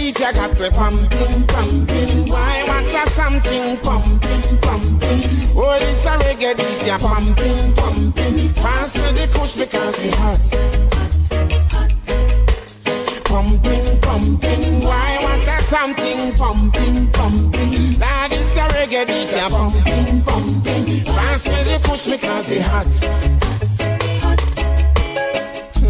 beat you got me pumping, pumping. Why want you something pumping, pumping? Oh, this a reggae beat you pumping, pumping. Pass me the kush because we hot. Pumping, pumping. Why want you something pumping, pumping? Now this a reggae beat you pumping, pumping. Pass me the kush because we hot.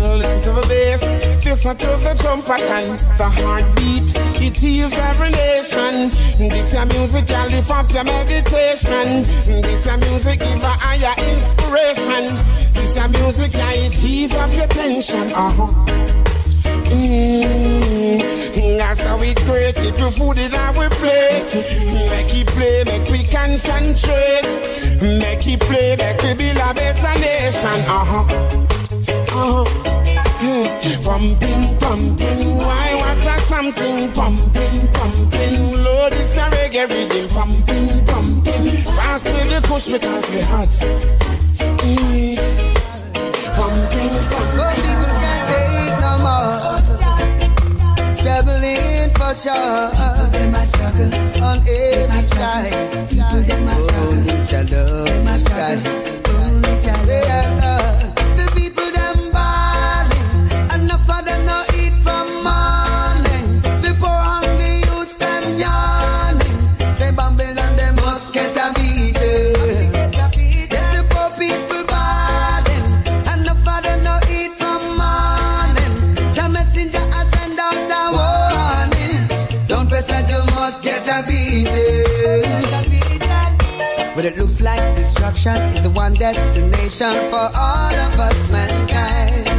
Listen to the bass, listen to the drum pattern, the heartbeat, it heals every nation. This your music can lift up your meditation. This your music give a higher inspiration. This your music can it ease up your tension. That's how it's great. If you food it out we play. Make it play, make we concentrate. Make it play, make we build a better nation. Pumping, pumping, why was that something? Pumping, pumping, Lord, it's a reggae rhythm. Pumping, pumping, pass me the push because we hot. Pumping, pumping. Oh, people can't take no more. Struggling for sure. They must struggle on every side. They must struggle. Hold each other. Hold each other. Get a beating. But it looks like destruction is the one destination for all of us mankind.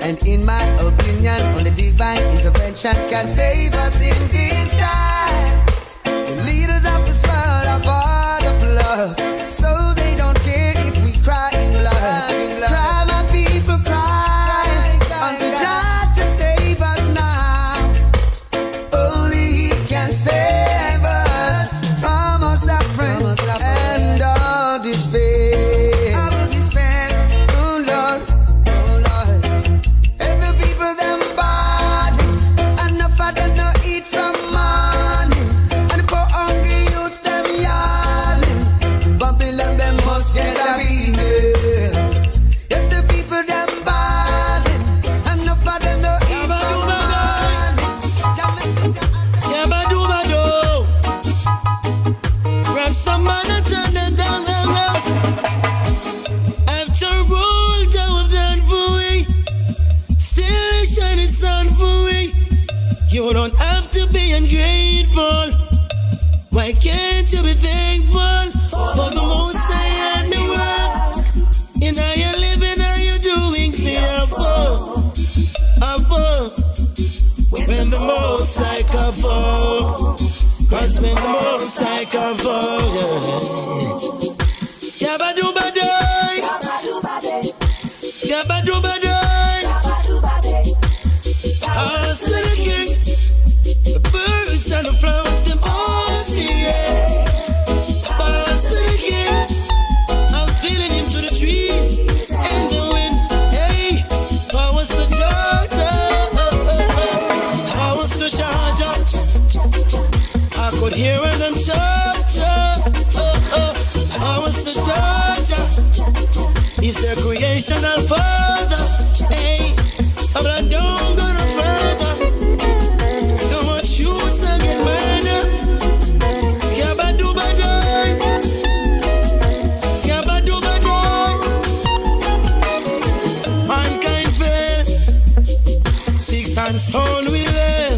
And in my opinion, only divine intervention can save us in this time. The leaders of this world are part of love, so they don't care if we cry in blood. Cry, my people, cry unto God to save us now. Only He can save us from our suffering and all despair. Oh Lord, oh Lord. And the people them bad, enough of them no eat from morning, and the poor hungry youths them yawning. Babylon them must get a beating. Yes, the people them bad, enough of them no eat from morning. Rasta man a turn them down now. After all that we've done for we, still shining sun for we. You don't have to be ungrateful. Why can't you be thankful for the most high and the world? In how you living, how you doing, fearful. When the most high can fall. Cause when the most high can fall, Yabba-doo-ba-doy, Yabba-doo-ba-doy, Pass to the king. The birds and the flowers, them all sing, yeah. Pass to the king. I'm feeling him through the trees and the wind. Hey, I was the Georgia, I was the Georgia. I could hear when them Georgia, I was the Georgia. He's the creational father. Hey, but I don't go no further. Don't want shoes and get murder. Skabba-doo-ba-doy, Skabba-doo-ba-doy. Mankind fell, sticks and stone will learn.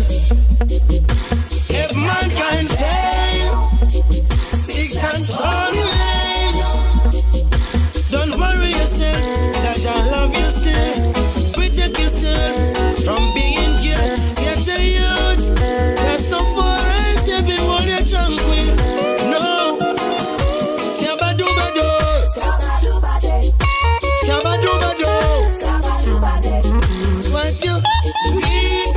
If mankind fail, sticks and stone will learn. Don't worry yourself, Judge, I love you still. Protect yourself from being killed. Get a youth, that's no forest, everyone you're tranquil. No, Skabba-doo-ba-doo, Skabba-doo-ba-doo. What you reap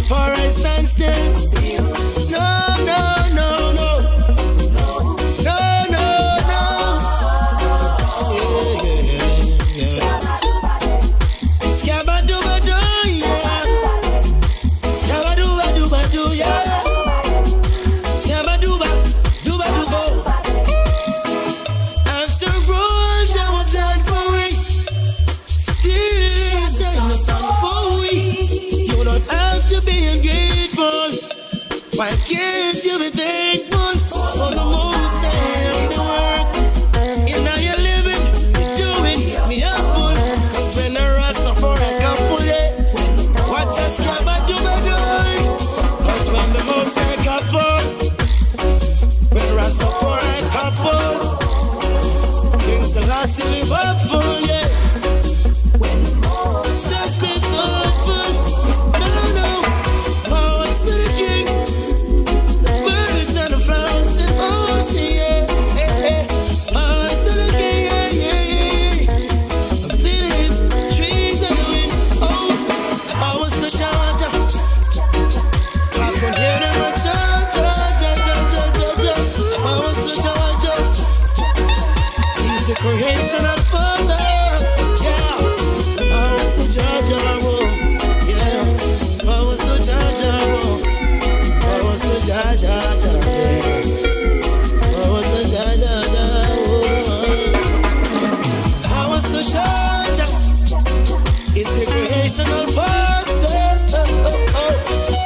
Rastafari stand still. No, no, no, no. No, no, no. Yeah. Scabba-dooba-doo, yeah. Scabba-dooba-dooba-doo, yeah. Scabba-dooba-dooba-doo-bo. After all that was done for me, still you say no son for we. You don't have to be ungrateful. Why can't you be thankful for the most and the work? And now you're living, you're doing me helpful. Cause when the Rastafari come full, what does Scabba-dooba-doo? Cause when the most I come full, when Rastafari come full, things the last to live up full, yeah. Just be thoughtful. No, no. Powers to the king. The birds and the flowers, they all see, yeah. Powers to the king, yeah, yeah, yeah. I'm feeling trees and the wind. Oh, powers to Georgia. I can hear them on Georgia. Powers to Georgia. He's the creation of the Father. Yeah. Powers to Georgia, whoa. Yeah. Powers to Georgia, whoa. Powers to Georgia, yeah. Powers to Georgia, whoa. Powers to Georgia. It's the creation of Father.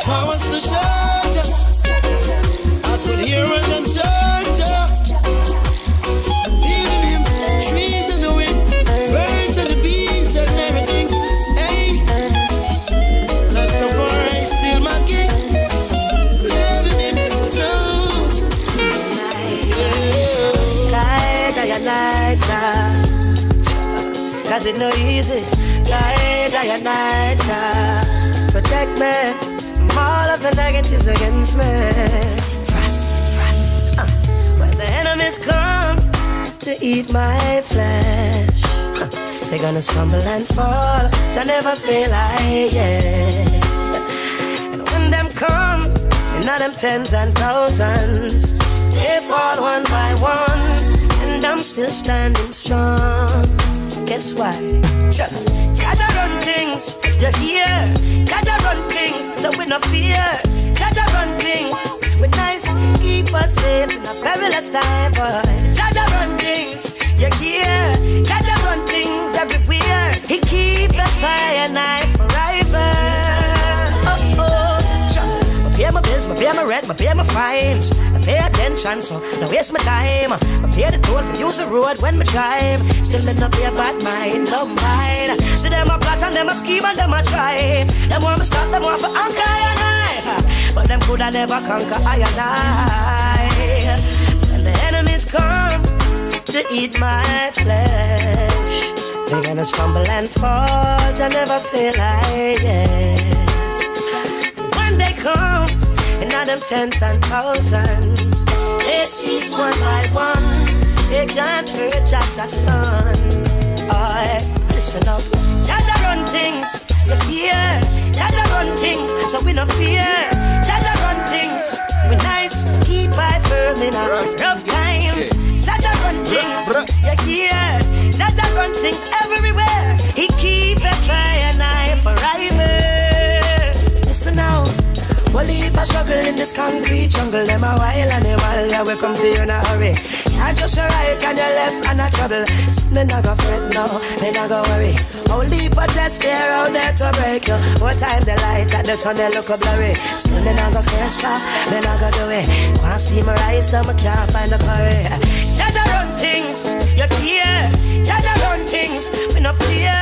Powers to Georgia. I could hear them Georgia. Feeling him, trees in the wind, birds and the bees and everything. Hey, Rastafari is still my king. Loving him, no. Cause it no easy. Guide I and night, protect me from all of the negatives against me. Frost. When the enemies come to eat my flesh, they're gonna stumble and fall. I never feel like it. And when them come, in them tens and thousands, they fall one by one, and I'm still standing strong. Guess why? Jaja run things, you're here. Jaja run things, so we no fear. Jaja run things, we nice, keep us safe in a perilous time, boy. Jaja run things, you're here. Jaja run things everywhere. He keep the fire night forever. Pay my bills, I pay my rent, I pay my fines. I pay attention, so don't waste my time. I pay the toll for use the road when I drive. Still me no pay a bad mind, no mind. See them a plot and them a scheme and them a try. Them want me stop, them want for anchor and I. But them coulda never conquer I and I. When the enemies come to eat my flesh, they're gonna stumble and fall. I never feel like it. When they come, in them tens and thousands, they seize one by one. They can't hurt Jaja's son. Listen up. Jaja run things, you hear. Jaja run things, so we no fear. Jaja run things, we nice, keep by firm in our rough times. Jaja run things, you hear. Jaja run things everywhere. He keep a fire night forever. Listen now. Well, if I struggle in this concrete jungle, them a while and a while, yeah, we come for you in a hurry. Can't just your right and your left and a trouble. Me not go fret, no, me not go worry. Only protest there out there to break you. What time the light at the tunnel look a blurry. Still me not go first try, me not go do it. Can't steam my rice, now me can't find the curry. Jaja run things, you fear. Jaja run things, me no fear.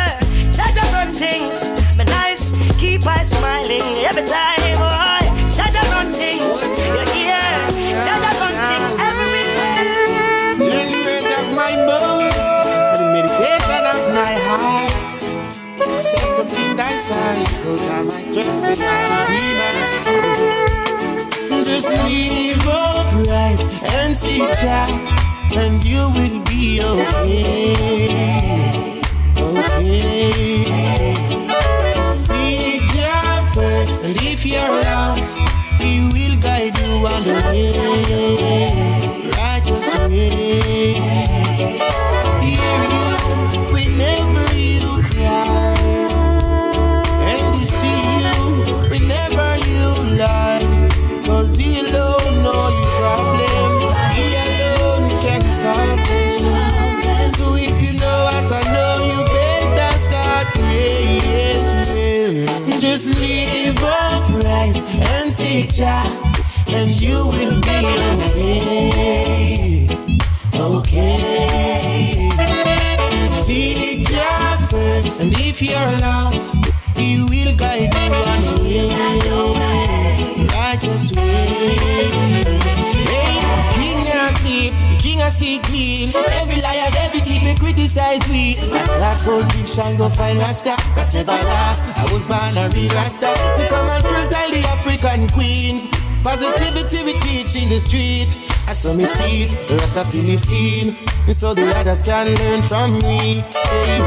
Jaja run things, me nice, keep on smiling every time, boy. Jaja run things, you're here. Jaja run things everywhere. The element of my mood, the meditation of my heart. Except up in thy sight, Lord, now my strength and my redeemer. Just live upright and see Jah, and you will be okay. Okay. See Jah first, first, and if you're lost, He will guide you on the way, righteous way. Hear you whenever you cry, and He see you whenever you lie. 'Cause He alone knows your problem, He alone can solve them. So if you know what I know, you better start praying. Just live upright and seek Jah, and you will be okay. Okay. Seek Jah first, and if you're lost, He will guide you on the way, righteous way. Hey, King of sleep, King of see clean. Every liar, every thief, they criticize we. That's that go deep, shall go find Rasta. That's never last. I was born a real Rasta to come and fertile the African queens. Positivity we teach in the street. I saw me see it, the Rasta feel it clean, so the others can learn from me. Hey.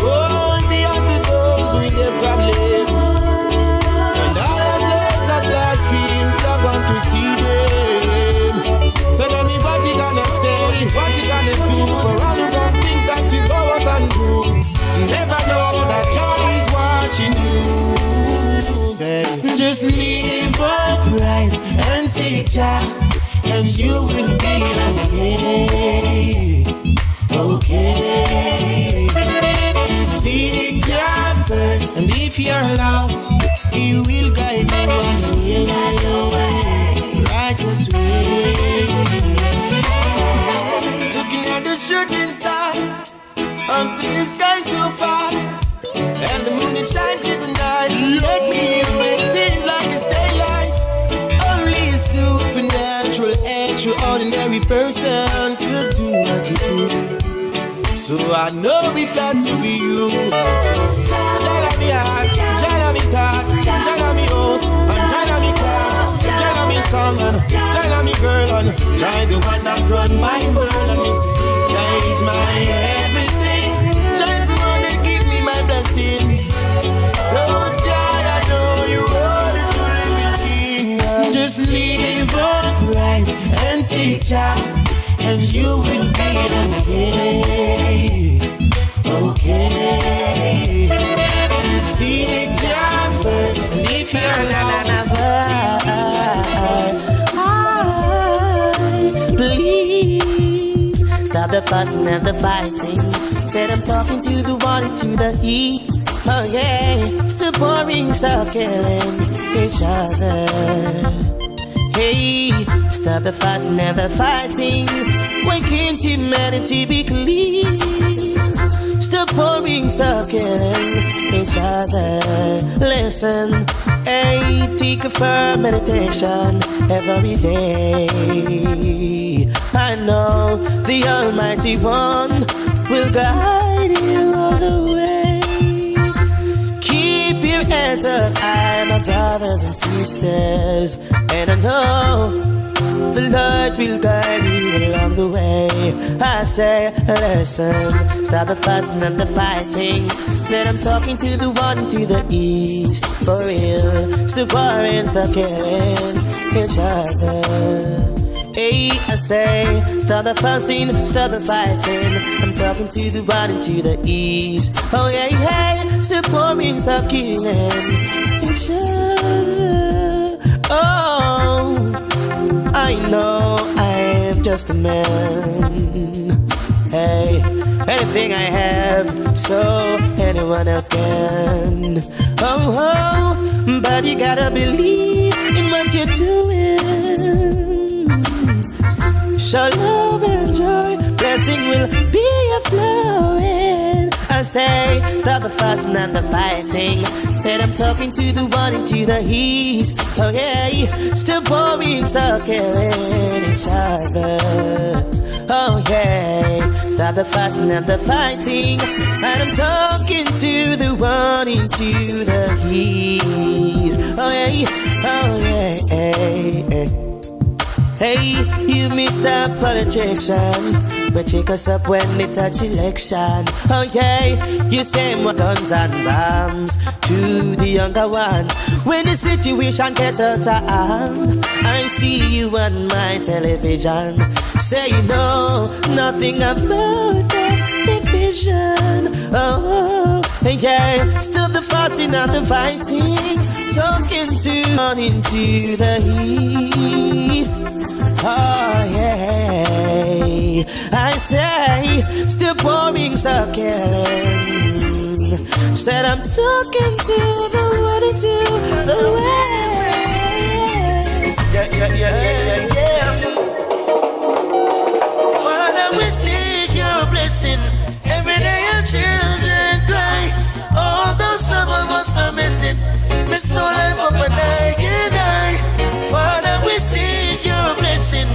Hold me up to those with their problems, and all of those that blaspheme, I want to see them. So tell me what you gonna say, what you gonna do for all the wrong things that you go out and do. Never know that Jah is watching you. Hey. Just live upright and seek Jah, and you will be okay. Okay. Seek Jah first, and if you're lost, He will guide you on the way, righteous way. Looking at the shooting star up in the sky so far, and the moon it shines in the night. Let me hear it seem like it's daylight. Only a supernatural, extraordinary person could do what you do. So I know it got to be you. Jana me heart, Jana me talk, Jana me house, and Jana me car, Jana me song, and Jana me girl, and Jana the one that run my world, and Miss Jana is my everything. Jana's the one that give me my blessing. So Jana, I know you are the true living King. Just live upright and seek Jah, and you will be okay. Okay. Seek Jah first, and if you're lost, please stop the fussing and the fighting. Said I'm talking to the one and to the heat. Oh yeah, stop boring, stop killing each other. Hey, stop the fussing and the fighting. Why can't humanity be clean? Stop pouring, stop killing each other. Listen, hey, take a firm meditation every day. I know the Almighty One will guide you all the way. Keep your heads up high, my brothers and sisters, and I know the Lord will guide you along the way. I say, listen, stop the fussing and the fighting. That I'm talking to the one and to the east. For real, stop worrying, stop killing each other. Hey, I say, stop the fussing, stop the fighting. I'm talking to the one and to the east. Oh yeah, hey, stop worrying, stop killing each other. Oh, I know I'm just a man. Hey, anything I have, so anyone else can. Oh, oh, but you gotta believe in what you're doing. Show love and joy, blessing will be a flowing. I say, stop the fussing and the fighting. Said I'm talking to the one and to the east. Oh yeah, stop boring, stop killing each other. Oh yeah, stop the fussing and the fighting. And I'm talking to the one and to the east. Oh yeah, oh yeah. Hey, you Mr. Politician, but take us up when they touch election. Oh yeah, you say more guns and bombs to the younger one. When the situation gets out of hand, I see you on my television. Say you know nothing about that division. Oh yeah, still the fussing and the fighting, talking to on into the east. Oh yeah, I say, still pouring, still killing. Said I'm talking to the one and to the west. Yeah. Father, we seek your blessing. Every day your children cry. Although some of us are missing, there's no life up and I can die. Father, we seek your blessing.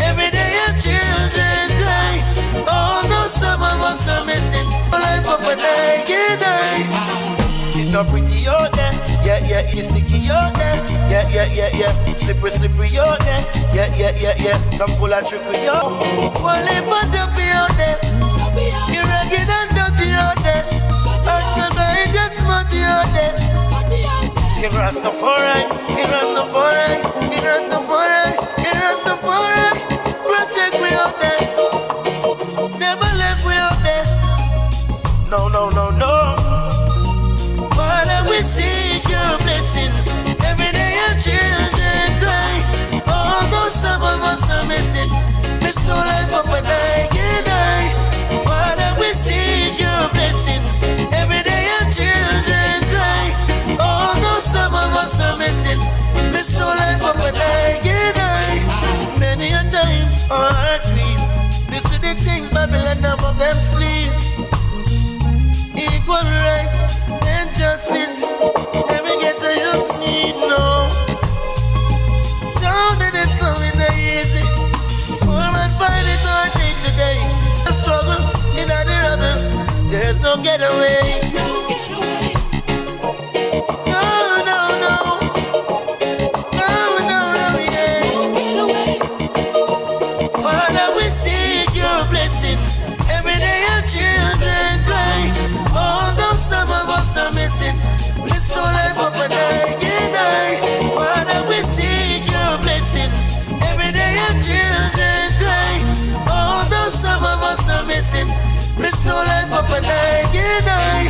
Every day your children cry. Although some of us are missing, no life up and I can die. It's not pretty out there. Yeah, it's sticky out there. Yeah. Slippery out there. Yeah. Some full of trickery out. One lip and dopey out there. You're ragged and dirty out there. And somebody gets smutty out there. Give us the foreign. Protect me out there. Never left me out there. No. Father, we seek your blessing. Every day your children cry. Although some of us are missing, there's no life up and I can die. Father, we seek your blessing. Every day your children cry. Although some of us are missing, there's no life up and I can die. Many a times our heart grieves. You see the things Babylon, none of them sleep. Equal rights and justice, every ghetto youth need no. Down in the slow in the easy. Poor man find it hard day to day. The struggle in the rubble, there's no getaway. Every day your children cry. Although some of us are missing, restore life up and I can die. Father, we seek your blessing. Every day your children cry. Although some of us are missing, restore life up and I can die.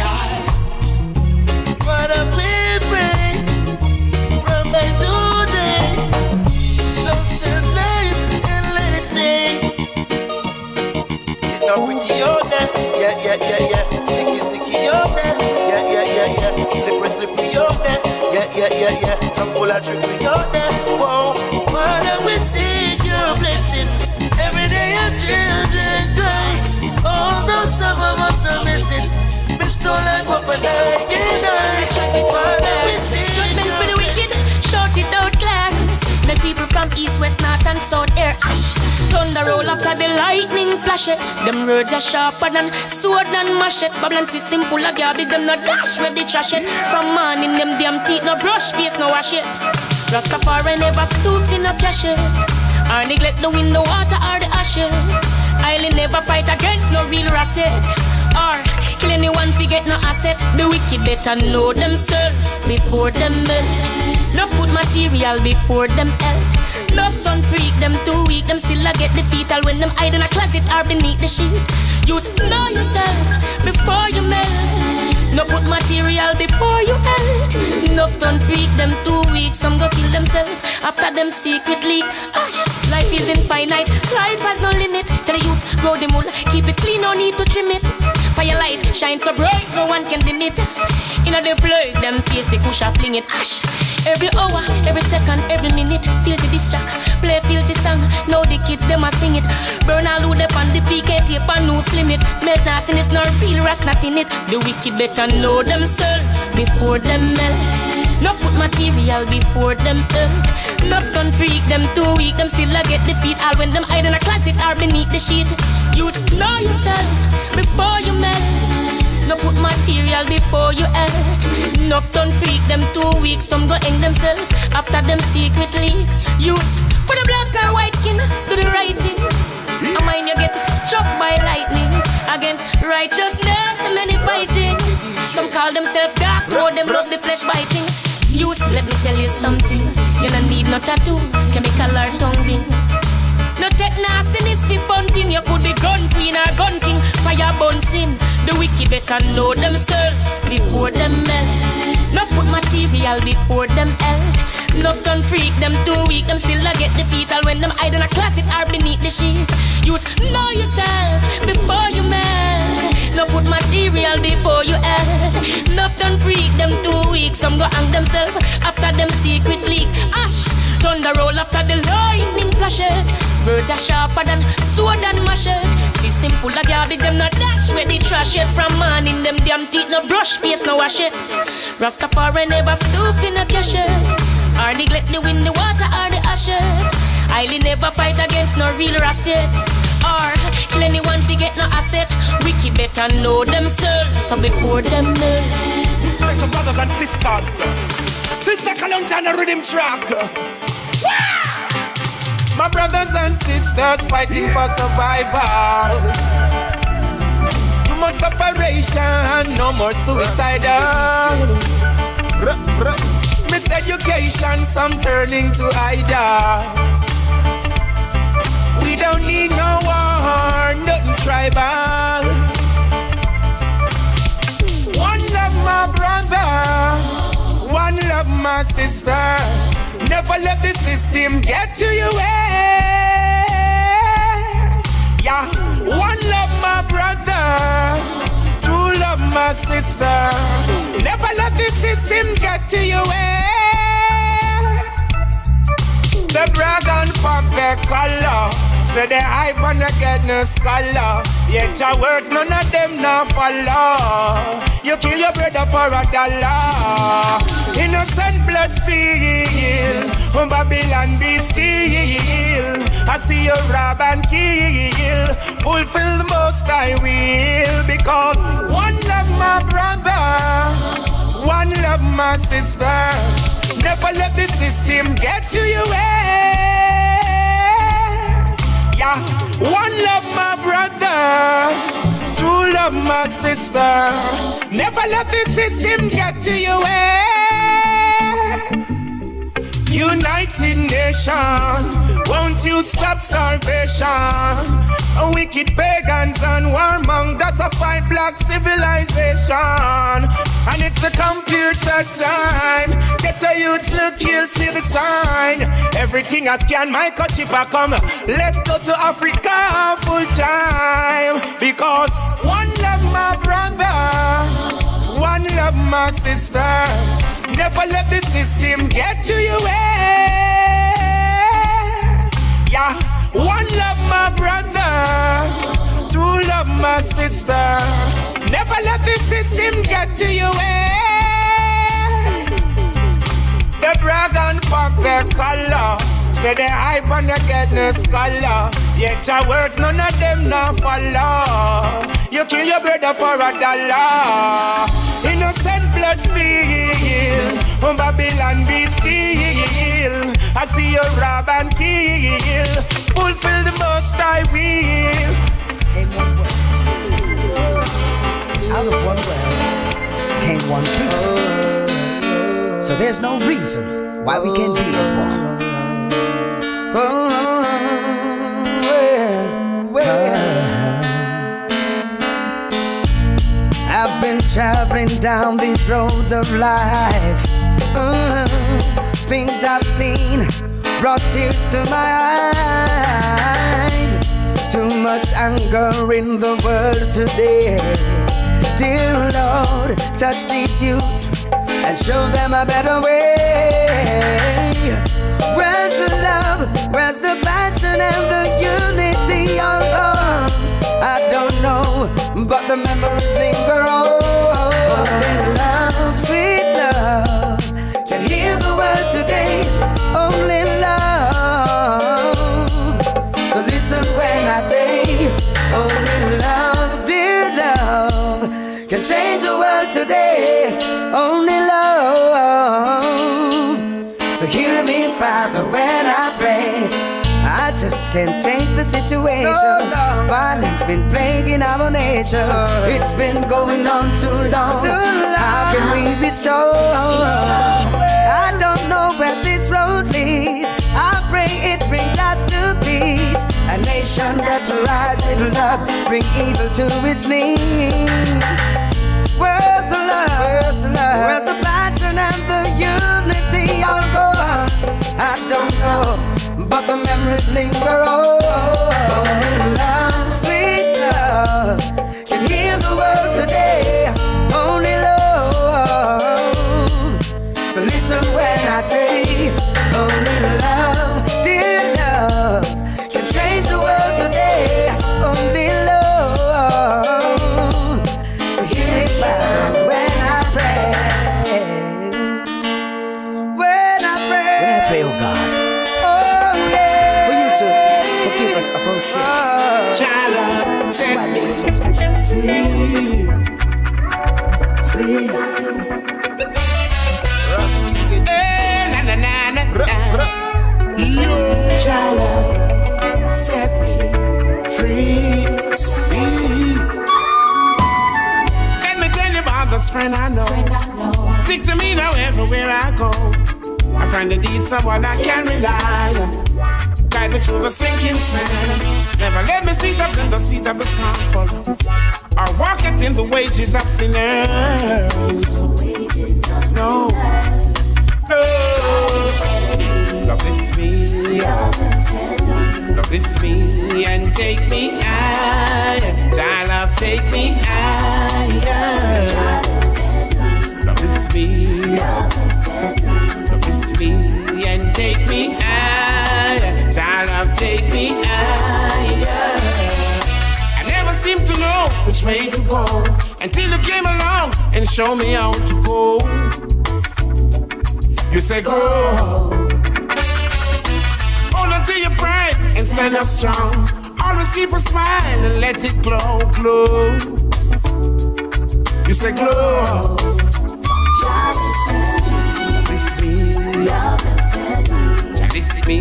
Father, we pray from day to day. So still life and let it stay. Not pretty out there, yeah. Sticky out there, yeah. Slippery out there, yeah. Some full of trickery out there, whoa. Father, we seek your blessing. Every day your children cry. Although some of us are missing, bestow life up and I can die. Father, we seek judgment for the wicked, shout it out clear. Make people from east, west, north and south air ash. Thunder roll after the lightning flash it. Them words are sharper than sword and machete. Babylon system full of garbage, them no dash ready trash it. From morning them damn teeth no brush face no wash it. Rastafari never stoop in no cash it. Or neglect the wind, the water or the ashes. I'll never fight against no real rasset. Or kill anyone to get no asset. The wicked better know themselves before them melt. No put material before them health. Love don't freak them too weak. Them still a get defeated when them hide in a closet or beneath the sheet. Youth know yourself before you melt. No put material before you health. Enough don't freak them too weak. Some go kill themselves after them secret leak. Ash, life is infinite. Life has no limit. Tell the youth grow the mule, keep it clean, no need to trim it. Fire light shine so bright, no one can dim it. Inna the plug, them face the push and fling it. Ash. Every hour, every second, every minute, feel the distract. Play filthy song, now the kids them a sing it. Burn all who up on the PK tape and no film it. Melt nastiness, no real rust, not in it. The wicked better know themselves before them melt. No put material before them earth. Enough don't freak them too weak. Them still a get defeat. All when them hide in a closet or beneath the sheet. Youth know yourself before you melt. No put material before you health. Enough done freak them 2 weeks. Some go hang themselves after them secret leak. Youths with a black or white skin, do the right thing. I mind you get struck by lightning. Against righteousness, many fighting. Some call themselves dark, told them love the flesh biting. Youths, let me tell you something. You don't need no tattoo, chemical or tonguing. No take nastiness for fun thing. You could be gun queen or gun king. Fire burn sin. The wicked better know themselves before them melt. Enough put material before them health. Enough done freak them 2 weeks. Them still a get defeat. All when them hide in a closet or beneath the sheet. Youth, know yourself before you melt. No put material before you health. Enough done freak them 2 weeks. Some go hang themselves after them secret leak. Ash, thunder roll after the lightning flashes. Birds are sharper than sword and machete. System full of garbage, them not dash where they trash it. From morning, them damn teeth no brush, face no wash it. Rastafari never stoop in a cash it. Or neglect the wind, the water, or the ashes. Highly never fight against no real asset. Or kill anyone to get no asset. Ricky better know themselves from before them know. Respect to brothers and sisters. Sister Kalonja on a rhythm track. My brothers and sisters fighting for survival. Too much separation, no more suicidal. Miseducation, some turning to idols. We don't need no war, nothing tribal. One love my brothers, one love my sisters. Never let the system get to you. Yeah, one love my brother, true love my sister. Never let the system get to you. The brag and pop their color, so they hype and they get no scholar. Yet your words, none of them not follow. You kill your brother for $1. Innocent blood spill, Babylon be still. I see you rob and kill. Fulfill the most I will. Because one love my brother, one love my sister. Never let the system get to you. Yeah, one love my brother, true love my sister. Never let the system get to you. United nation, won't you stop starvation? A wicked pagans and warmongers a fight black civilization. And it's the computer time. Get a youth look, you'll see the sign. Everything I scan, my chip I come. Let's go to Africa full time. Because one love my brother, one love my sisters. Never let the system get to you. Yeah, one love my brother, true love my sister. Never let the system get to you. The brag and pop their color, say they hype and they get no scholar. Yet your words, none of them not follow. You kill your brother for $1. Innocent blood spill, Babylon be still. I see you rob and kill. Fulfill the most I will. Came one well. Out of one well came one king. So there's no reason why we can't be as one. I've been traveling down these roads of life. Things I've seen brought tears to my eyes. Too much anger in the world today. Dear Lord, touch these youths and show them a better way. Where's the love? Where's the passion and the unity? All gone, I don't know, but the memories linger on. Only love, sweet love, can heal the world today. Only love. So listen when I say, only love, dear love, can change today, only love. So hear me, Father, when I pray. I just can't take the situation. Violence been plaguing our nation. It's been going on too long. How can we be strong? I don't know where this road leads. I pray it brings us to peace. A nation that's rise with love, bring evil to its knees. Where's the love? Where's the love? Where's the passion and the unity? I'll go on. I don't know, but the memories linger on. Only love, sweet love, can heal the world today. Only love. So listen when I say, only love, dear love, can change the world today. Only love. So hear me, Father, when I pray. When I pray, oh God. Forgive us of our sins. Child, set me free. Free. Child, set me free. Let me tell you about this friend I know. Stick to me now everywhere I go. I find indeed someone I can rely on. Guide me through the sinking sand. Never let me sit up in the seat of the scornful, or walk it in the wages of sinners. No, no. Love with me, love with me, and take me higher. Thy love, take me higher. Love with me, love with me, and take me higher. Thy love, take me higher. I never seemed to know which way to go until you came along and showed me how to go. You say go, hold on to your pride and stand up strong. Always keep a smile and let it glow, glow. You say glow. With me, with me,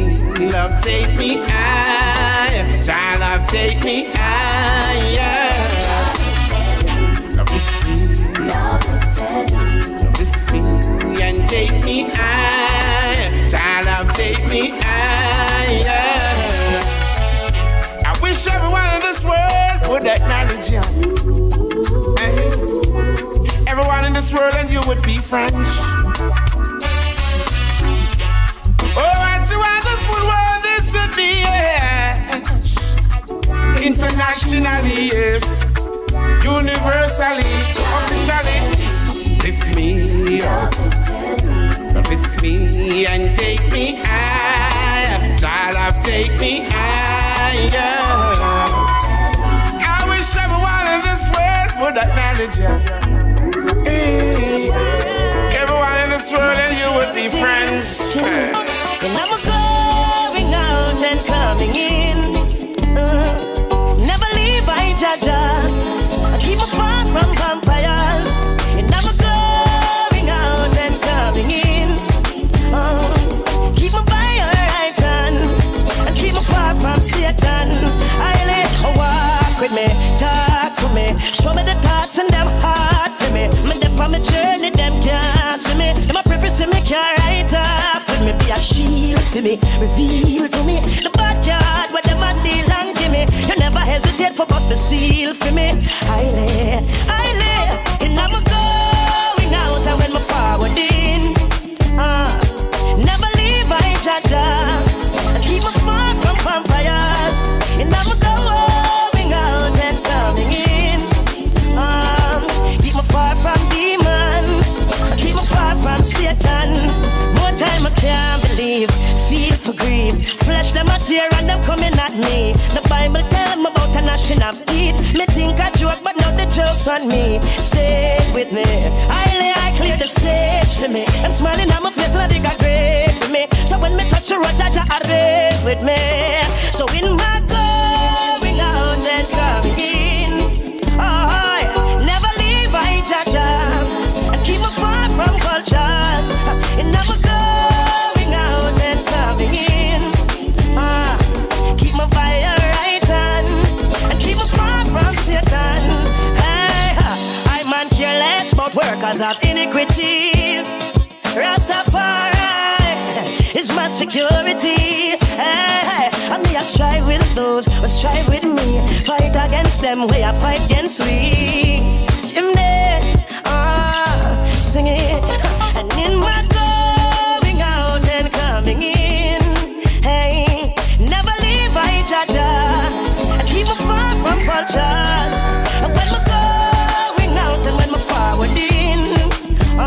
love, take me higher. Child, love, take me higher. Love with me, love with me, and take me higher. Child, love, take me higher. I wish everyone in this world would acknowledge you. Hey. Everyone in this world and you would be friends. To wonderful world this would be, yes. Internationally, yes. Universally, officially. Lift me up, with me, and take me higher. Thy love, take me higher. I wish everyone in this world would acknowledge you. Hey. Everyone in this world and you would be friends. And I'm going out and coming in. Never leave by Jaja. I keep me far from vampires. And I'm going out and coming in. Keep me by your right hand and keep me far from Satan. I let her walk with me, talk to me, show me the thoughts and them hard for me. Me dip on my journey, them can't see me. Them a preface me can't write off. Me be a shield for me, reveal to me the bad card where them a deal and give me. You never hesitate for bust the seal for me. I lay, and I'm going out and when me forward in. Never leave by Jaja, keep me far from vampires. And I'm going out and coming in. Keep me far from demons, keep me far from Satan. More time I can't believe, feel for grief. Flesh them a tear and them coming at me. The Bible tell me about a national beat. Me think I joke but now the joke's on me. Stay with me, I clear the stage for me. I'm smiling at my face and I think I great for me. So when me touch the road, Jaja are there with me. So in my going out and coming in, oh, never leave by Jaja. because of iniquity. Rastafari is my security. Hey, and me I strive with those who strive with me. Fight against them, we I fight against we. Chimney, sing it. And in my going out and coming in, hey, never leave I Jaja. I keep me far from vultures. And when I'm going out and when I'm forward in, I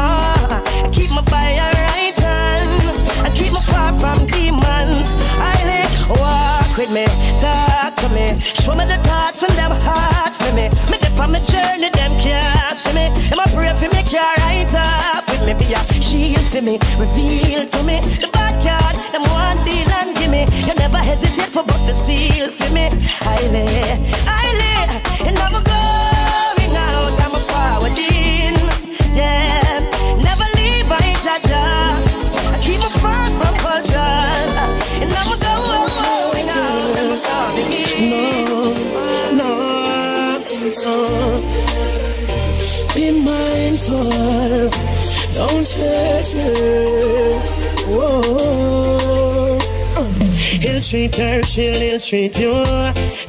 keep me by a right hand. I keep me far from demons. I let walk with me, talk to me, show me the thoughts and them heart for me. Me dip on my journey, them can't see me. Them a pray for me, can't write off with me. Be a shield for me, reveal to me the bad card, them one deal and give me. You never hesitate for bust the seal for me. I lay, and I'm going out, I'm a forward in. Yeah, never leave I Jaja. I keep me far from culture. And I'm going out, I'm coming in. No. Be mindful, don't hurt her. Whoa. He'll treat her, she'll treat you.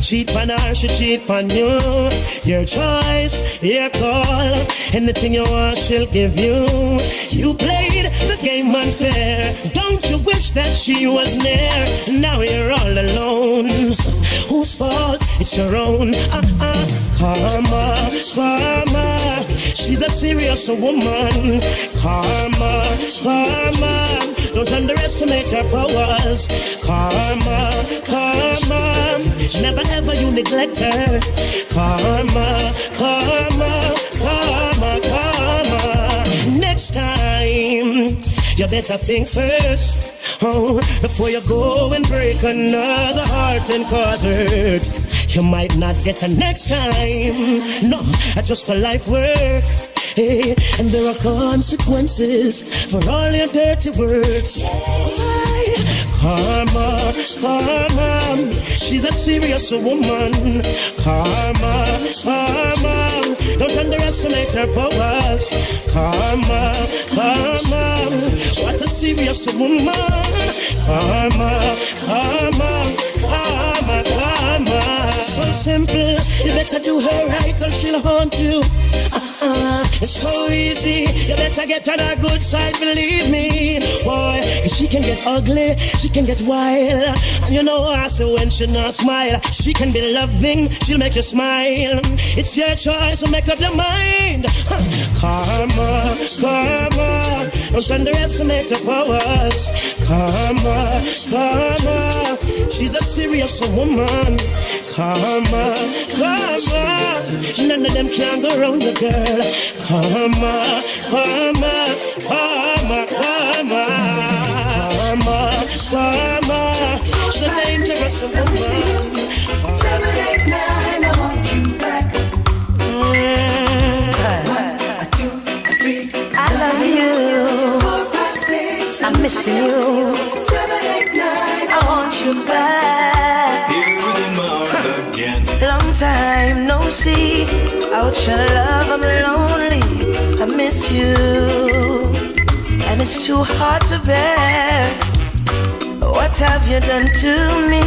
Cheat on her, she cheat on you. Your choice, your call. Anything you want, she'll give you. You played the game unfair. Don't you wish that she was near? Now you're all alone. Whose fault? It's your own. Karma. She's a serious woman. Karma. Don't underestimate her powers. Karma. Never ever you neglect her. Karma. Next time, you better think first. Before you go and break another heart and cause hurt. You might not get a next time. No, just a life work. Hey, and there are consequences for all your dirty words. Karma. She's a serious woman. Karma. Don't underestimate her powers. Karma. What a serious woman. Karma. So simple, you better do her right or she'll haunt you. It's so easy, you better get on her good side, believe me. Boy, she can get ugly, she can get wild. And you know her, so when she not smile, she can be loving, she'll make you smile. It's your choice, so make up your mind. Karma. Don't underestimate her powers. Karma. She's a serious woman. Karma. None of them can go around the girl. Karma. She's a dangerous woman. 7, 8, 9, I want you back. 1, 2, 3, I love you. 4, 5, 6, I miss you. 7, 8, 9, I want you back. Here within my arms again. Long time no see. Out your love, I'm lonely. I miss you, and it's too hard to bear. What have you done to me?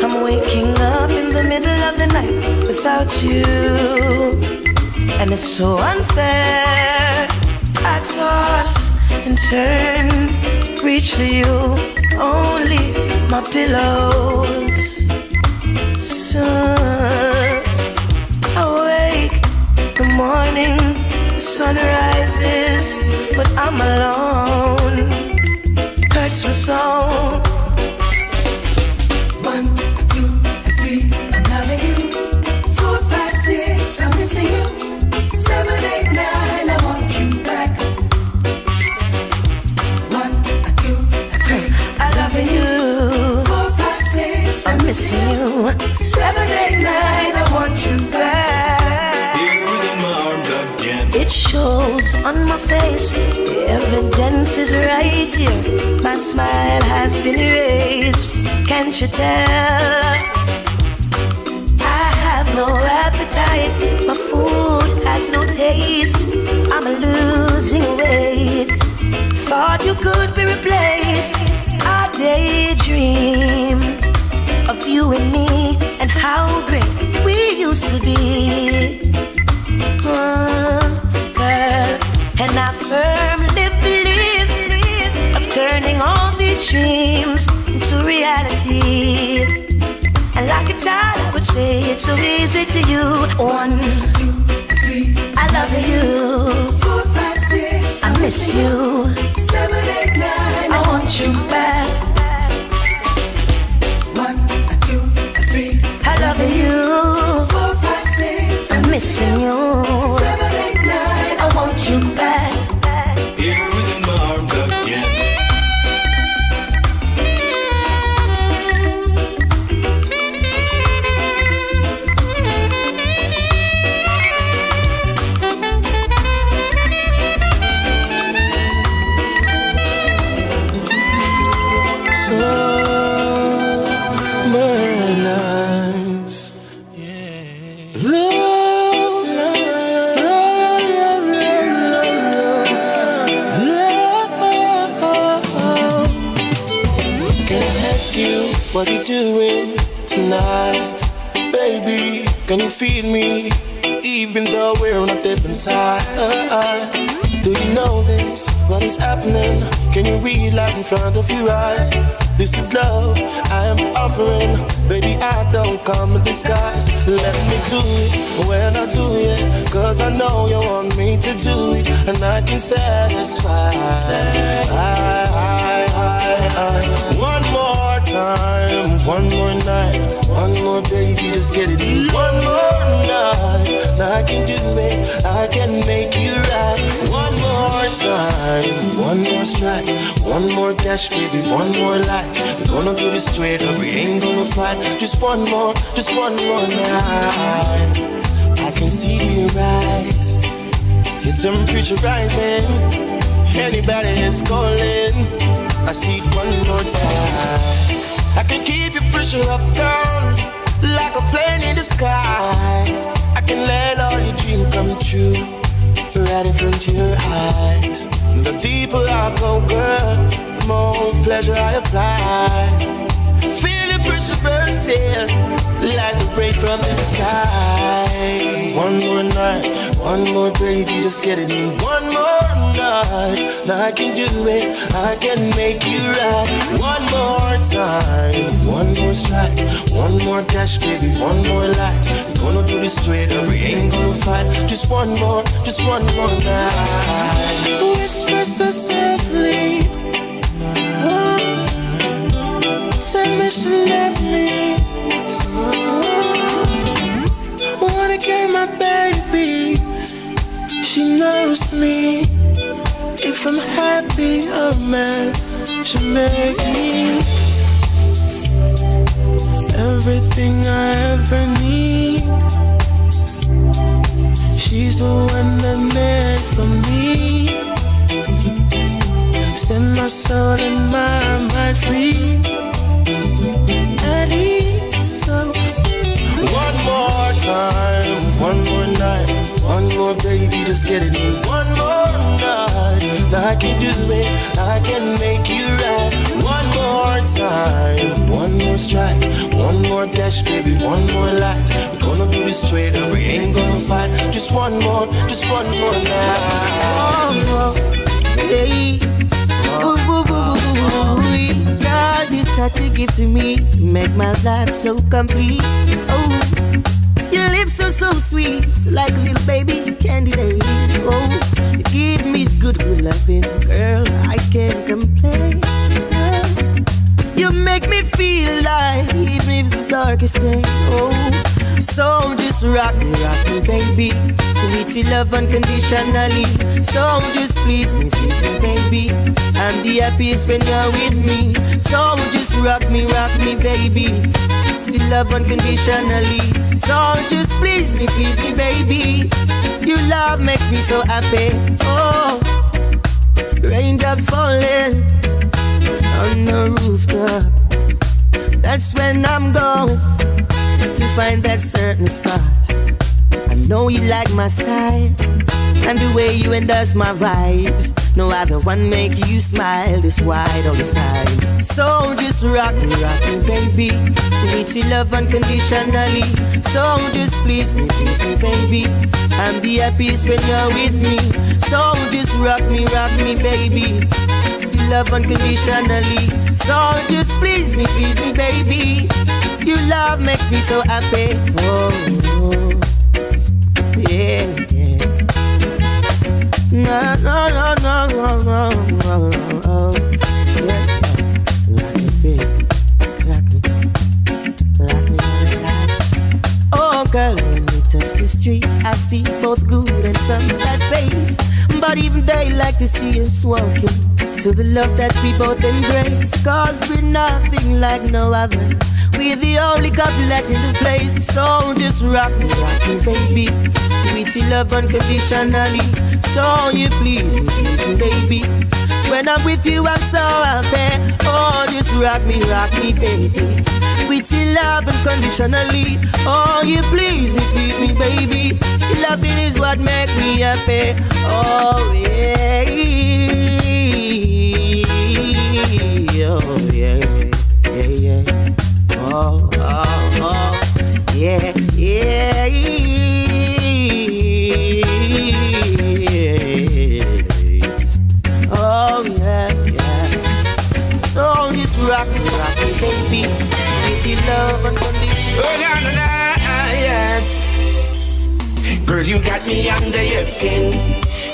I'm waking up in the middle of the night without you, and it's so unfair. I toss and turn, reach for you, only my pillows. Sun, awake, the morning, the sun rises, but I'm alone. Hurts my soul. 1, 2, 3, I'm loving you. 4, 5, 6, I'm missing you. 7, 8, 9, I want you back. 1, 2, 3, I'm loving you. 4, 5, 6, I'm missing you. 7, 8, 9, I want you back. Here within my arms again. It shows on my face, the evidence is right here. My smile has been erased, can't you tell? I have no appetite, my food has no taste. I'm a loser. thought you could be replaced. I daydream of you and me and how great we used to be. Girl, and I firmly believe of turning all these dreams into reality. And like a child, I would say it's so easy to you. 1, 2, 3, I love you. 4, 5, 6, I miss you. 7, 8, 9, I want you back. 1, 2, 3, I love you. 4, 5, 6, I'm missing you. 7, 8, 9, I want you back. Here within my arms again. What you doing tonight? Baby, can you feel me? Even though we're on a different side. Do you know this? What is happening? Can you realize in front of your eyes? This is love I am offering. Baby, I don't come in disguise. Let me do it when I do it, cause I know you want me to do it, and I can satisfy. One more time, one more night, one more baby, just get it in. One more night, now I can do it, I can make you right. One more time, one more strike, one more dash, baby, one more light. We're gonna do this straight up, we ain't gonna fight. Just one more night. I can see your eyes, your temperature rising. Anybody is calling, I see it one more time. I can keep your pressure up down, like a plane in the sky. I can let all your dreams come true, right in front of your eyes. The deeper I go, girl, the more pleasure I apply. Feel the pressure bursting, like a break from the sky. One more night, one more baby, just get it in. One more night, now I can do it, I can make you right. One more time, one more strike, one more dash, baby, one more light. We're gonna do this straight up, we ain't gonna fight. Just one more night. Whisper so softly, tell me she left me. So wanna get my baby, she knows me. If I'm happy, oh man, she make me everything I ever need. She's the one that made for me. Set my soul and my mind free. At ease, so one more time, one more night, one more baby, just get it in. One more night, now I can do it, I can make you right. One more time, one more strike, one more dash, baby, one more light. We're gonna do this straight up, we ain't gonna fight. Just one more night. Oh, hey. Ooh, ooh, ooh, ooh, ooh. Girl, you touch to give to me, make my life so complete. Oh, your lips are so sweet, like a little baby candy day. Oh, you give me good loving, girl, I can't complain. You make me feel like even if it's the darkest day. Oh, so just rock me, baby. With your love unconditionally. So just please me, baby. I'm the happiest when you're with me. So just rock me, baby. The love unconditionally. So just please me, baby. Your love makes me so happy. Oh, raindrops falling on the rooftop. That's when I'm going to find that certain spot. And know you like my style and the way you endorse my vibes. No other one make you smile this wide all the time. So just rock me, baby. With your love unconditionally. So just please me, baby. I'm the happiest when you're with me. So just rock me, baby. Love unconditionally. So just please me, baby. Your love makes me so happy. Oh, yeah, yeah. No. Yeah. Rock me, baby. Rock me all the time. Oh, girl, when we touch the street, I see both good and some bad face. But even they like to see us walking to the love that we both embrace. Cause we're nothing like no other. We're the only couple left in the place. So just rock me, baby. With your love unconditionally. So you please me, baby. When I'm with you, I'm so happy. Oh, just rock me, baby. With your love unconditionally. Oh, you please me, baby. Your loving is what make me happy. Oh, yeah. Oh, yeah. Oh, yeah. Oh, yeah. So just rock me, baby. If you love unconditional. Oh, no, yes. Girl, you got me under your skin,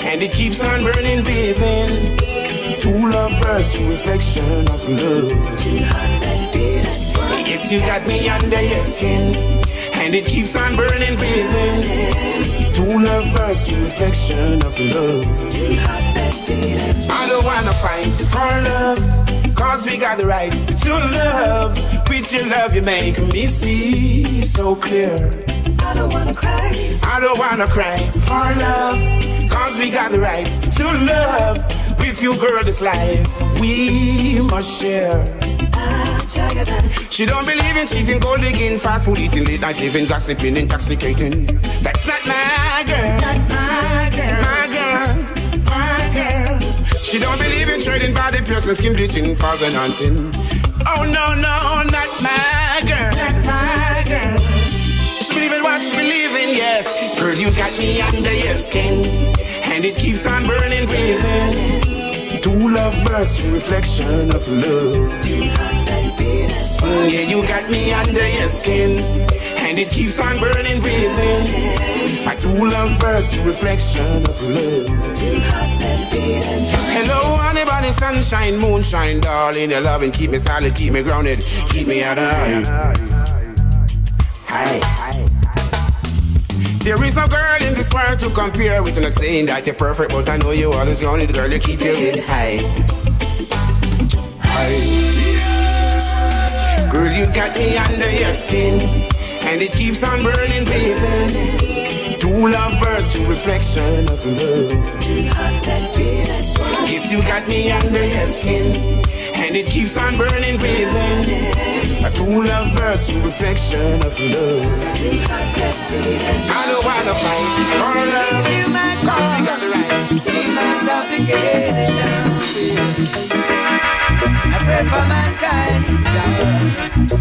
and it keeps on burning, baby. True love bursts, reflection of love. Yes, you got me under your skin, and it keeps on burning, baby. True love bursts, reflection of love. I don't wanna fight for love, cause we got the rights to love. With your love you make me see so clear. I don't wanna cry for love, cause we got the rights to love. With you, girl, this life we must share. She don't believe in cheating, gold digging, fast food eating, late night living, gossiping, intoxicating. That's not my girl. My girl. She don't believe in trading body piercing, skin bleaching, falls and dancing. Oh no, not my girl. She believe in what she believe in, yes. Girl, you got me under your skin, and it keeps on burning, baby. True love bursts, reflection of love. Yeah, you got me under your skin, and it keeps on burning, baby. My true love bursts, reflection of love. Hello, honey bunny, sunshine, moonshine, darling. Your loving keep me solid, keep me grounded, keep me out of high. There is no girl in this world to compare with. I'm not saying that you're perfect, but I know you always grounded, girl. You keep your head high. Girl, you got me under your skin, and it keeps on burning, baby. True love bursts, reflection of love. Yes, you got me under your skin, and it keeps on burning, baby. A true love bursts, reflection of love. I don't wanna fight for love, cause we got the rights. See my supplication. I pray for mankind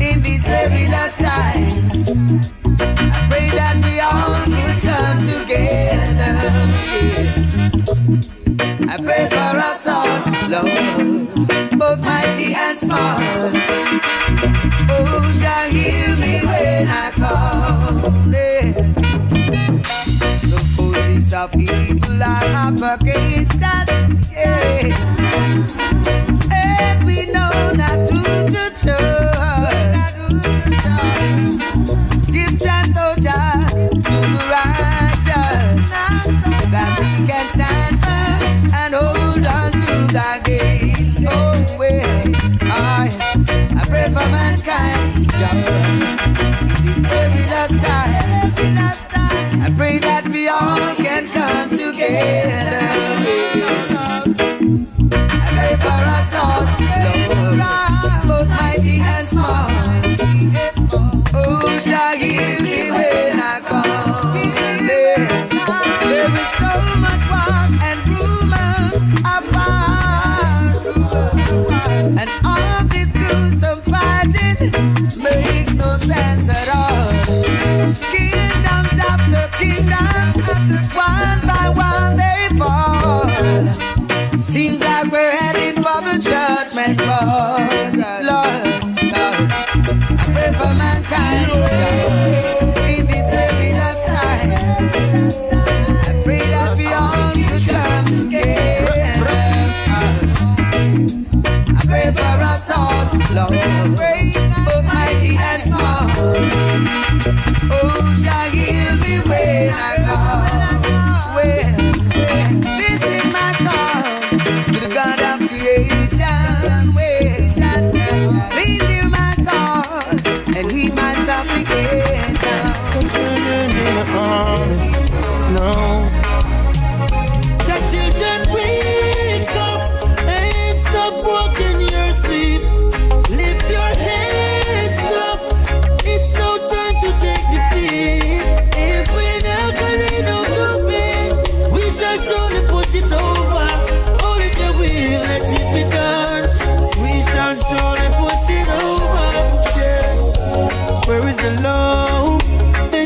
in these very last times. I pray that we all will come together. I pray for us all, Lord, both mighty and small. Oh, shall hear me when I call. The forces of evil are up against us, yeah. And we know not who to trust. Give strength, oh God, to the righteous, that we can stand firm and hold on to the gates. Oh, well, I pray for mankind, in this very last time. I pray that we all can come together. I pray for us all, Lord, both mighty and small. Oh, shall hear me when I come.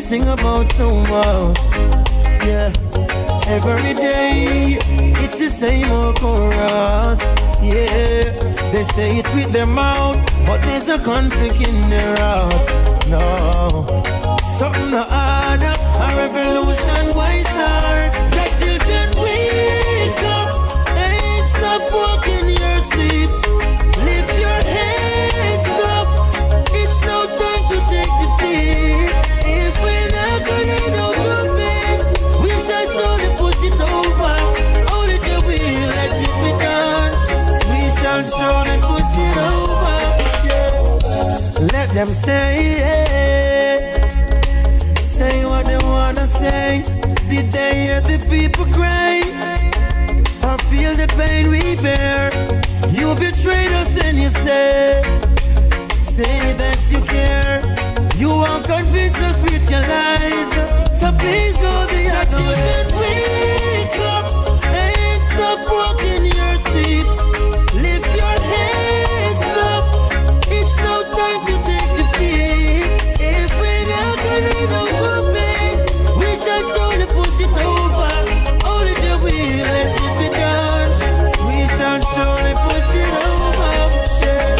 sing about so much. Yeah, every day it's the same old chorus. Yeah, they say it with their mouth, but there's a conflict in their heart. No, something to add up, a revolution, why stars? Your children wake up and stop walking your sleep. Lift your heads up, it's no time to take defeat. If we're not gonna do the bed, we shall slowly push it over. Only till we let it be done. We shall slowly push it over. Yeah. Let them say what they wanna say. Did they hear the people cry? Or feel the pain we bear? You betrayed us and you say that you care. You won't convince us with your lies. So please go the other way. You can wake up and stop walking your sleep. Lift your heads up. It's no time to take defeat. If we're not gonna do good, we shall slowly push it over. Only till we let it be done. We shall slowly push it over. Yeah.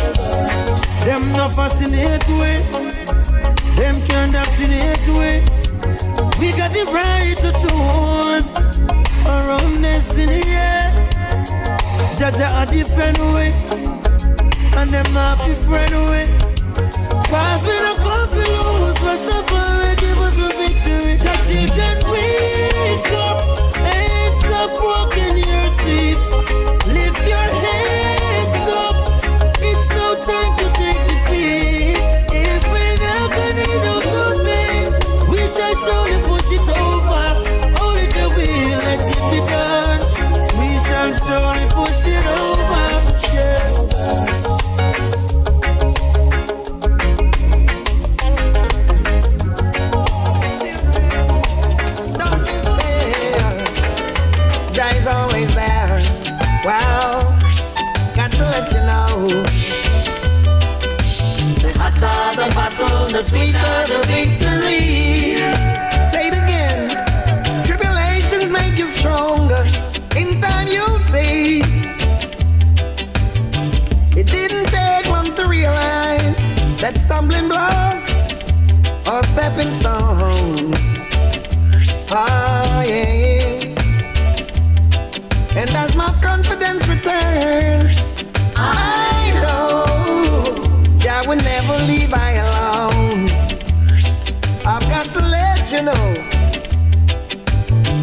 Them no fascinate way. Them can't vaccinate way. We got the right to choose our own destiny. Yeah. Judge a different way, and them not be friend way. Cause we don't come to lose. Rastafari give us a victory. Your children wake up and stop walking your sleep. Lift your heads up. It's no time to take defeat. If we're not gonna do good, man, we shall slowly push it over. Only till we let it be done. We shall slowly push it over. Yeah. Always there. Wow, got to let you know. The hotter the battle, the sweeter the victory. Say it again. Tribulations make you stronger. In time you'll see. It didn't take long to realize that stumbling blocks are stepping stones. Ah, yeah. And as my confidence returns, I know Jah will never leave I alone. I've got to let you know,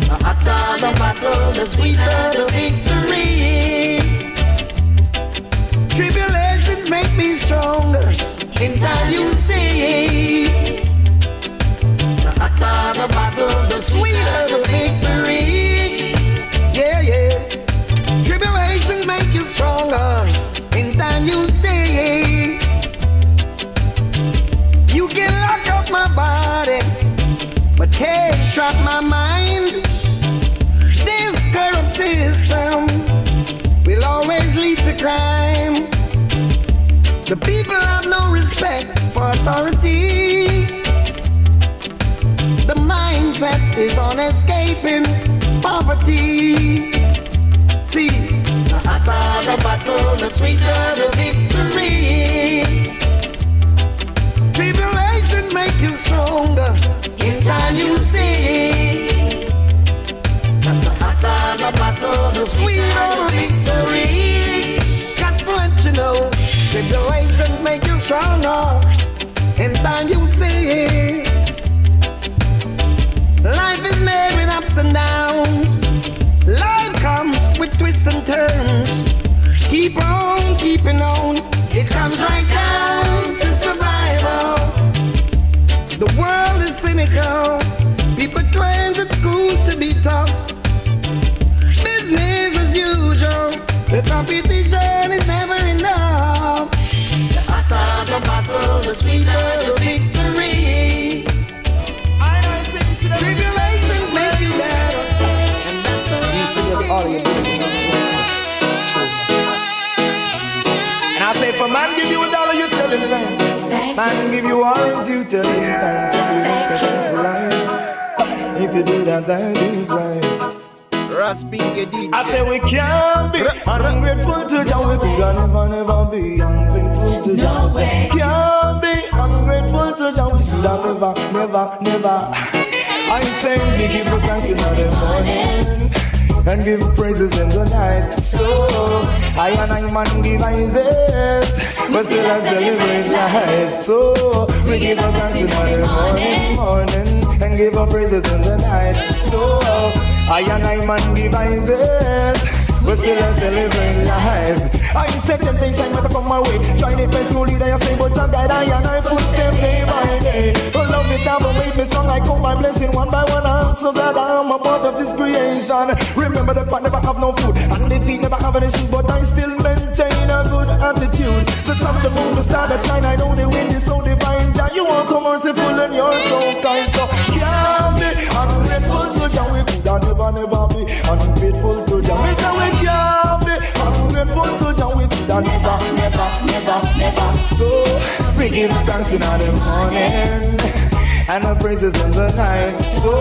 the hotter the battle, the sweeter the victory. Tribulations make me stronger. In time you see, the hotter the battle, the sweeter the victory. Yeah, yeah. Tribulations make you stronger. In time you see. You can lock up my body, but can't trap my mind. This corrupt system will always lead to crime. The people have no respect for authority. The mindset is on escaping poverty. See, the hotter the battle, the sweeter the victory. Tribulations make you stronger. In time you see that the hotter the battle, the sweeter the victory. Got to let you know, tribulations make you stronger. In time you see, life is made with ups and downs. Life comes with twists and turns. Keep on keeping on. It comes right down to survival. The world is cynical. People claim it's cool to be tough. Business as usual. The competition is never enough. The hotter the battle, the sweeter the victory. Tribulations make you better, and that's the reason. All you do. And I say, for man give you $1, you tell him thanks. Man give you orange, you tell him thanks. Thanks for life. you do that is right. I say we can't be ungrateful to Jah. We could never be unfaithful to Jah. Can't be ungrateful to Jah. We should have never. I say we give the thanks in the morning and give praises in the night. So I and I man give praises, but still I celebrate life. So we give the thanks in the morning and give praises in the night. So I and I man give praises, but still I celebrate life. I said temptation might come my way. Trying to best to lead I say, but I guide I and I footstep day by day. Oh love it down, but make me strong. I come by blessing one by one. I'm so glad I'm a part of this creation. Remember the part never have no food, and the feet never have any shoes, but I still maintain a good attitude. So some the moon, the star, the shine. I know the wind is so divine. Jah, you are so merciful and you're so kind. So can't be ungrateful to Jah. We could never be unfaithful to Jah. We say we can't be ungrateful to Jah. We could never. So we give thanks in the morning and the praises in the night. So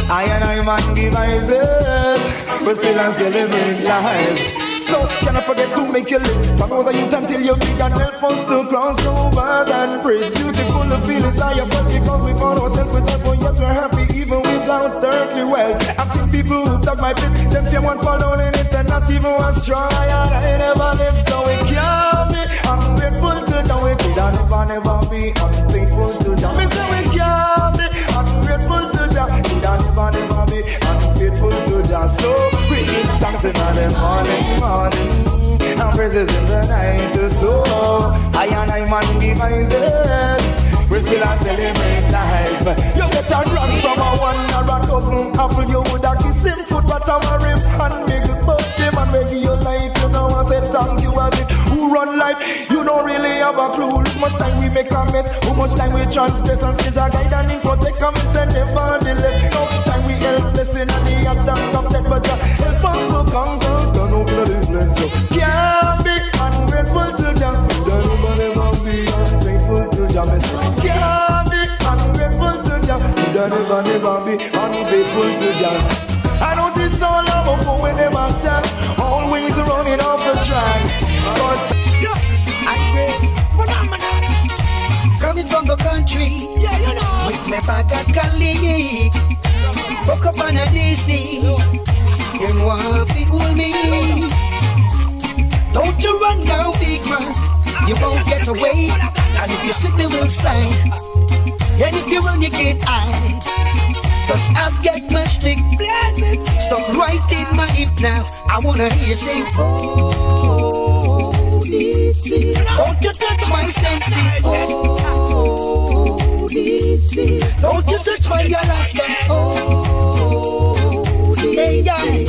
I and I man give praises, but still I celebrate life. So can I forget to make you live? From those of you until you big and help us to cross over and bridge. Beautiful the feelings I have, but because we found ourselves with that one, yes we're happy even without earthly wealth. I've seen people who dug my pit, them say one fall down in it and not even one strong. I never lived, so we can't be ungrateful to Jah. We could never be unfaithful to Jah. We say we can't be ungrateful to Jah. We could never be unfaithful to Jah. So we give thanks in the morning and praises in the night. So I and I man give praises, we still a celebrate life. You get a run from a one or a dozen apple, you woulda kiss him foot, but I'm a rip and make it birthday man make your life. You know I say thank you as it who run life. You don't really have a clue. How much time we make a mess, how much time we transgress and still a guide and protect a miss and nevertheless. How much time we helpless in the attack of death, but help us to conquer. Stand up to the place. So can't be ungrateful to Jah. Never be unfaithful to Jah. Can't be ungrateful to Jah. Never be unfaithful to Jah. I know this all about for when them attack, always running off the track. Cause coming from the country, yeah, you know, with my bag of colleague, woke up on a DC, you want to hold me. Don't you run down, big man, you won't get away. And if you slip, it will slide. And if you run, you get high. Cause I've got my stick, stuck right in my hip now. I wanna hear you say, oh, DC. Don't you touch my sense, oh, DC. Don't you touch my Alaska, oh, DC.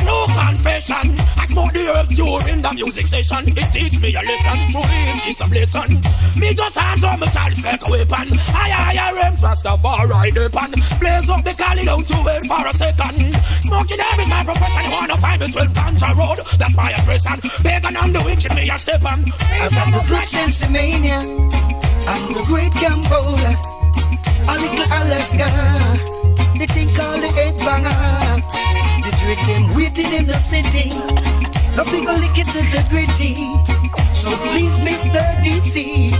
No confession, I smoke the herbs during the music session. It teach me a lesson, truly it's a blessing. Me just hands on my child's like a weapon. I rims Rastafari depan. Blaze up the cali down to it for a second. Smoking them is my profession. You wanna find me 12 Ganja Road, that's my address. And pagan on the witch me a step on. I've got the good Pennsylvania and the great Cambodia, a little Alaska, they think called the head banger. The drink them waiting in the city, the people lick it to the gritty. So please, Mr. DC,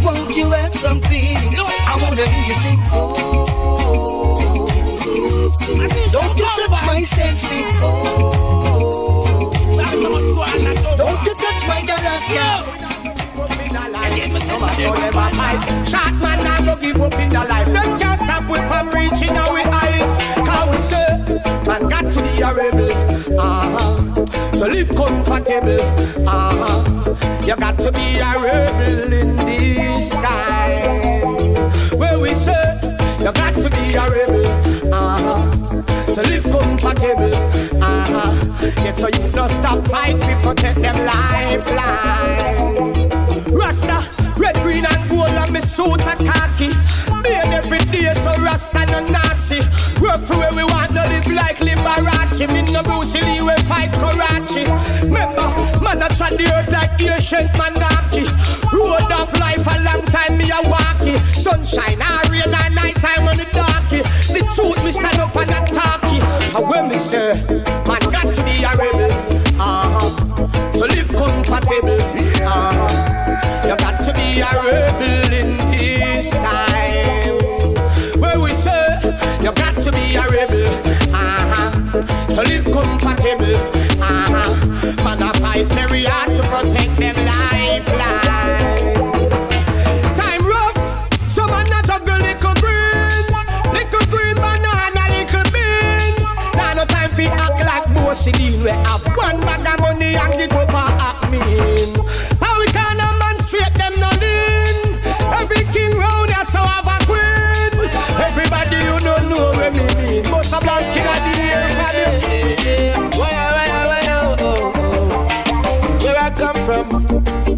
won't you have some pity? I wanna hear you sing, oh, DC. Don't you touch my sensei, oh, DC. Don't you touch my Alaska. Shot man, I don't give up in the life. Them can't stop we from reaching our heights. Cause we say, man got to be a rebel, to live comfortable, you got to be a rebel in this time. Where we say, you got to be a rebel, to live comfortable, get so you don't stop fight, we protect them lifeline. Rasta, red, green and gold and me suit a khaki. Being every day so Rasta no nasty. Work for where we want, no live like Liberace. Me no Bruce Lee, we fight Karachi. Remember, man I tried the earth like ancient monarchy. Road of life a long time me a walkie. Sunshine, or rain, or night time on the darky. The youth, me stand up and attack it. And when me say, man got to be a rebel, to live comfortable, you got to be a rebel in this time. When we say, you got to be a rebel, to live comfortable, man I fight very hard to protect them lifeline. Time rough, so man I juggle little green banana, little beans. Now no time for act like bossy deal. We have one bag of money and get up at mean. How we can a man straight them no lean. Every king round here so have a queen. Everybody you don't know what me mean. Most of them king of the year for them. Where I come from,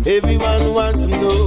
everyone wants to know.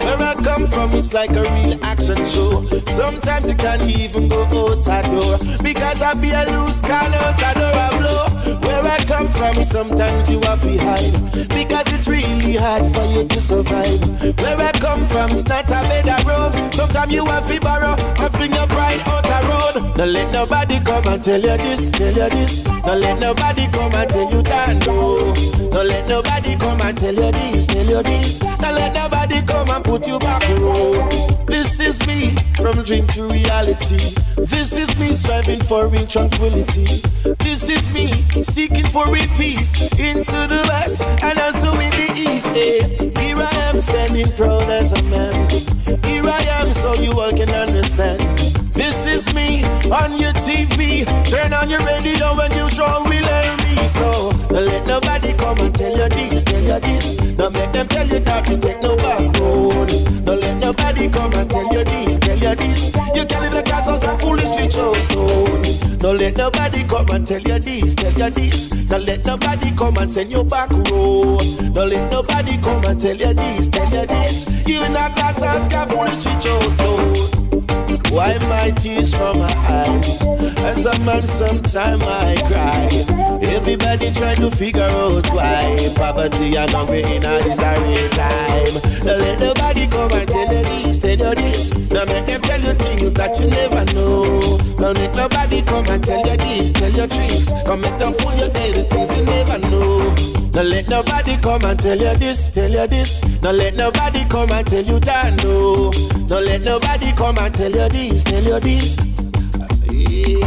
Where I come from, it's like a real action show. Sometimes you can't even go out a door because I be a loose can out a door a blow. Where I come from, sometimes you have to hide because it's really hard for you to survive. Where I come from, it's not a bed of rose. Sometimes you have to borrow and fling your pride out a road. Don't let nobody come and tell you this, tell you this. Don't let nobody come and tell you that, no. Don't let nobody come and tell you this, tell you this. Don't let nobody come and put you back road. This is me, from dream to reality. This is me, striving for real tranquility. This is me, seeking for real peace into the west and also in the east. Here I am, standing proud as a man. Here I am, so you all can understand. This is me, on your TV. Turn on your radio when you show will hear me. So, don't let nobody come and tell you this, tell you this. Don't make them tell you that you take no back road. Don't let nobody come and tell you this, tell you this. You can't live like a house and foolish to chose stone. Don't let nobody come and tell you this, tell you this. Don't let nobody come and send you back road. Don't let nobody come and tell you this, tell you this. You in a glass house and foolish to chose stone. Why my tears from my eyes? As a man sometime I cry. Everybody trying to figure out why poverty and hunger in all is a real time. Don't let nobody come and tell you this, tell you this. Don't make them tell you things that you never know. Don't let nobody come and tell you this, tell you tricks. Come make them fool you daily things you never know. Don't let nobody come and tell you this, tell you this. Don't let nobody come and tell you that, no. Don't let nobody come and tell you this, tell you this. Yeah.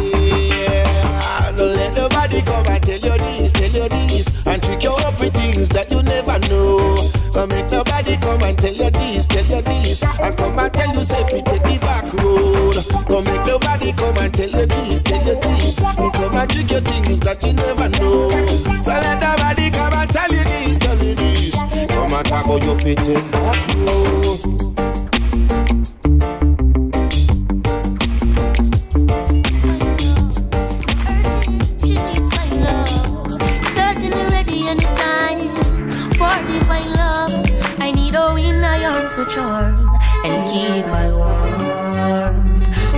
Don't let nobody come and tell you this, tell you this. And trick you up with things that you never know. Don't make nobody come and tell you this, tell you this. And come and tell you say we take the back road. Don't make nobody come and tell you this, tell you this. And come and trick you things that you never know. Don't let nobody come and tell you this, tell you this. Come and talk about your feet in back road. And keep my warm.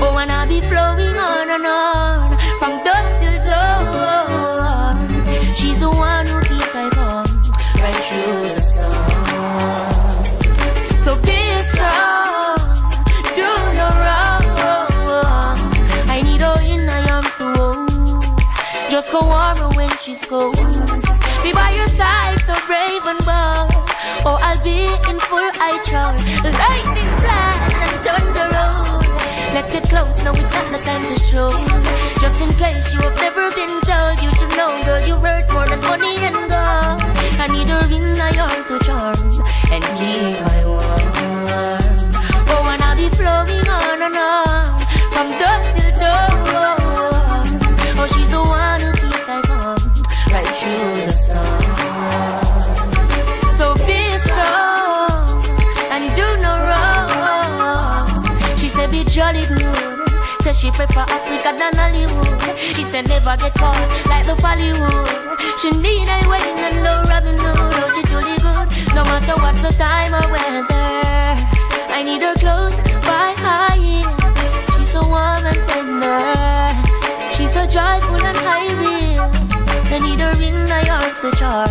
Oh, and I'll be flowing on and on from dusk till dawn. She's the one who keeps I calm right through the storm. So be strong, do no wrong. I need her in my arms to hold. Just go warm her when she's cold. Be by your side, so brave and bold. Oh, I'll be in full eye charge. Lightning flash and thunder roll. Let's get close, now it's not the time to show. Just in case you have never been told, you should know, girl, you worth more than money and gold. I need her in my arms to charm and keep my warm. Oh, and I'll be flowing on and on from dusk till dawn. Oh, she's the one who keeps I calm right through the storm. So be strong and do no wrong. She said be jolly good. Said she prefer Africa than Hollywood. She said never get caught like the Bollywood. She need a waiting and no Robin Hood. Oh, she jolly good no matter what's the time or weather. I need her close by high. She's so warm and tender. She's so joyful and high real. I need her in my arms to charm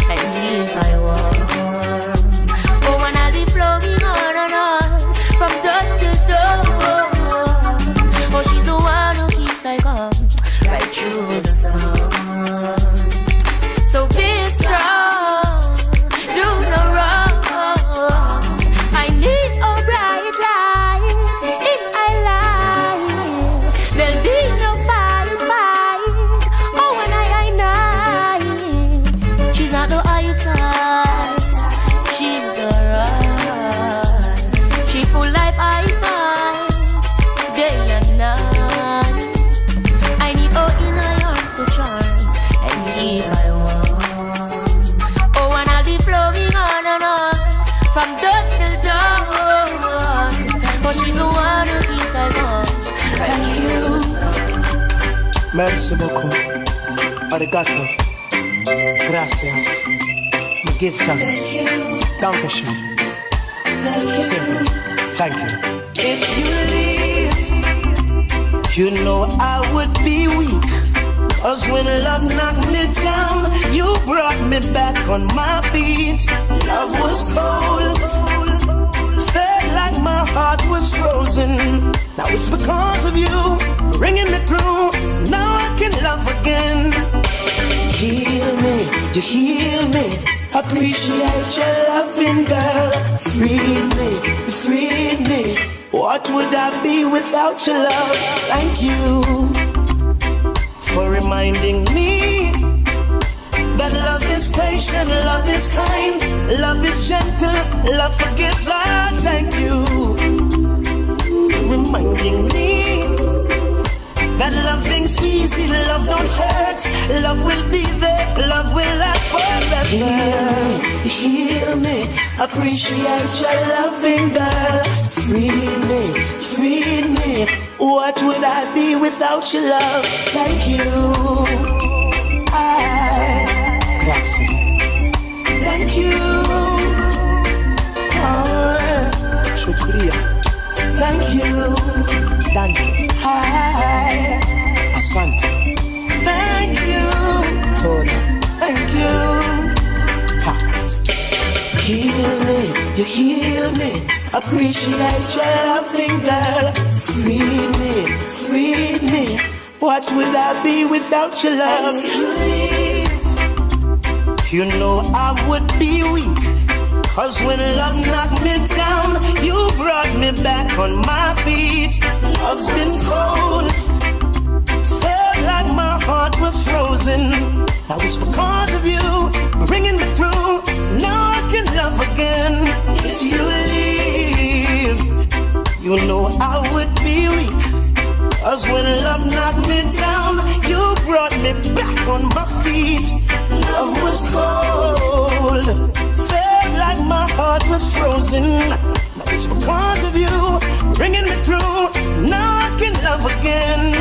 and keep my warm. Oh, and I'll be flowing on and on from dusk till dawn. Oh, she's the one who keeps on. I need all inner arms to charm and keep my warm. Oh, and I'll be flowing on and on from dusk till dawn. But she's the one who keeps us on. Thank you. Merci beaucoup. Arigato. Gracias. Give thanks. Dankeschön. Simple. Thank you. If you leave, you know I would be weak. Cause when love knocked me down, you brought me back on my feet. Love was cold, felt like my heart was frozen. Now it's because of you, bringing me through. Now I can love again. Heal me, you heal me. Appreciate your loving, girl. Freed me, you freed me. What would I be without your love? Thank you for reminding me that love is patient, love is kind, love is gentle, love forgives. I thank you reminding me that loving's easy, love don't hurt, love will be there, love will last forever. Heal me, appreciate your loving, girl. Free me. What would I be without your love? Thank you. Grazie. Thank you. Shukriya. Thank you. Dante. Hi. Asante. Thank you. Tora. Thank you. Tact. Heal me, you heal me. Appreciate your loving, girl. Free me. What would I be without your love? You know I would be weak. Cause when love knocked me down, you brought me back on my feet. Love's been cold, felt like my heart was frozen. Now it's because of you, bringing me through. Now I can love again. If you leave, you know I would be weak. Cause when love knocked me down, you brought me back on my feet. Love was cold, like my heart was frozen. Now it's because of you, bringing me through. Now I can love again.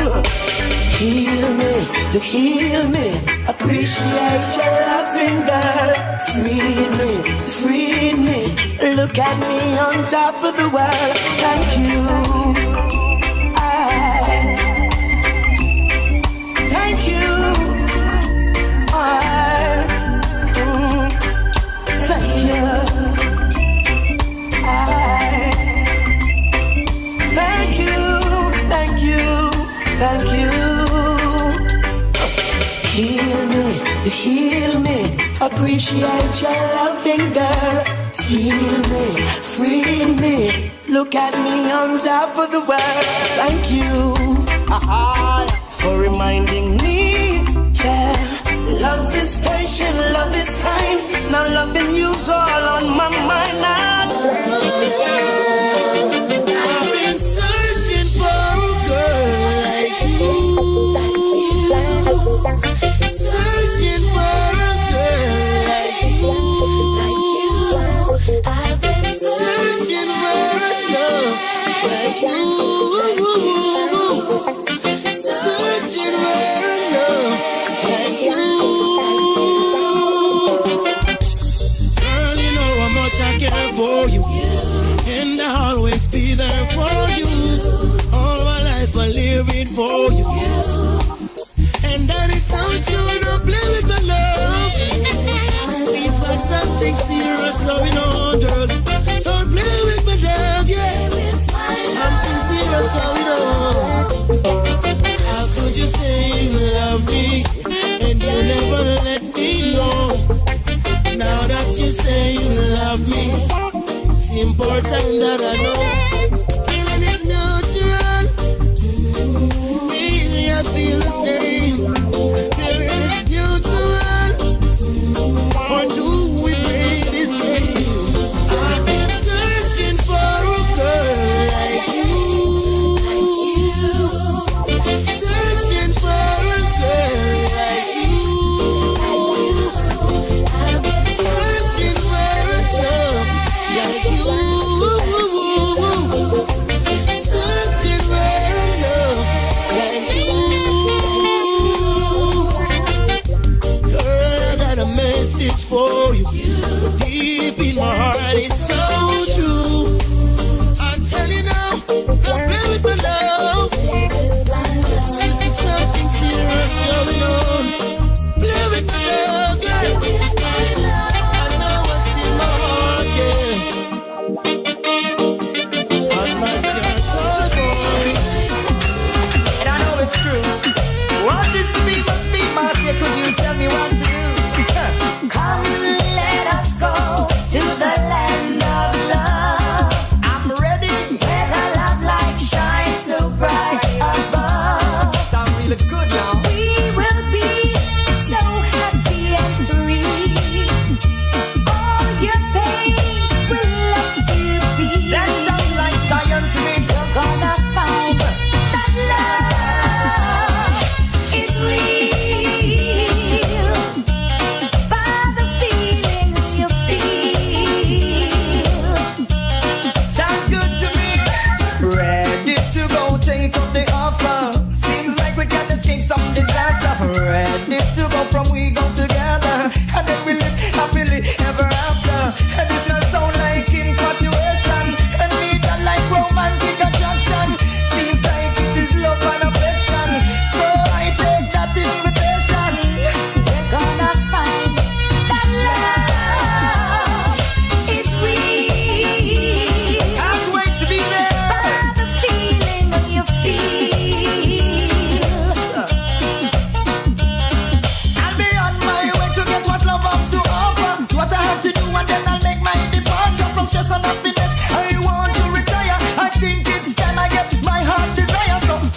Heal me, you heal me. Appreciate your loving, girl. Free me. Look at me on top of the world. Thank you. Thank you. Thank you. Thank you. Heal me. Appreciate your loving, girl. Heal me, free me. Look at me on top of the world. Thank you for reminding me. Yeah. Love is patient, love is kind. Now loving you's all on my mind now. I've been searching for a girl like you. Searching for a girl like you. I've been searching for a girl like you. Searching for a girl like you. Girl, you know how much I care for you, and I'll always be there for you. All my life I live it for you, and that it's how you don't play with my love. We've got something serious going on, girl. Don't play with my love, yeah. Something serious going on. How could you say you love me and you never let me know? Now that you say you love me, it's important that I know. Feeling is natural. Baby, I feel the same. Feeling is mutual. Or do we play this game? I've been searching for a girl like you.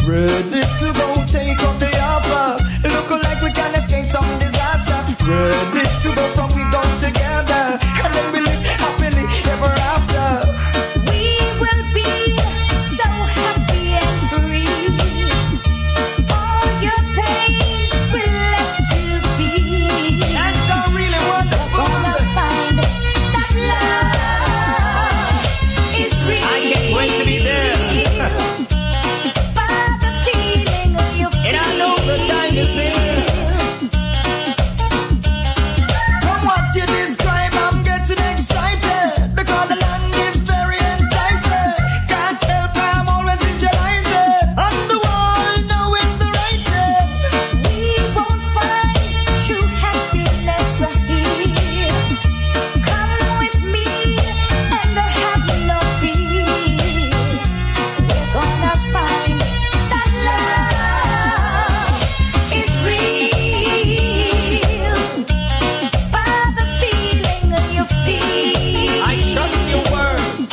Ready to go take up the offer. Looking like we can escape some disaster. Ready to go from we go together. And then we live happily ever after. We will be so happy and free. All your pains will let you be. That's so really wonderful. Gonna find that love is real. I can't wait to be there. By the feeling you feel. And I know the time is near. From what you describe, I'm getting excited. Because the land is very enticing. Can't help, I'm always visualizing. On the wall, know it's the right thing. We won't find true happiness here. Come with me and have no fear. We're gonna find that love is real. By the feeling you feel. I trust your words.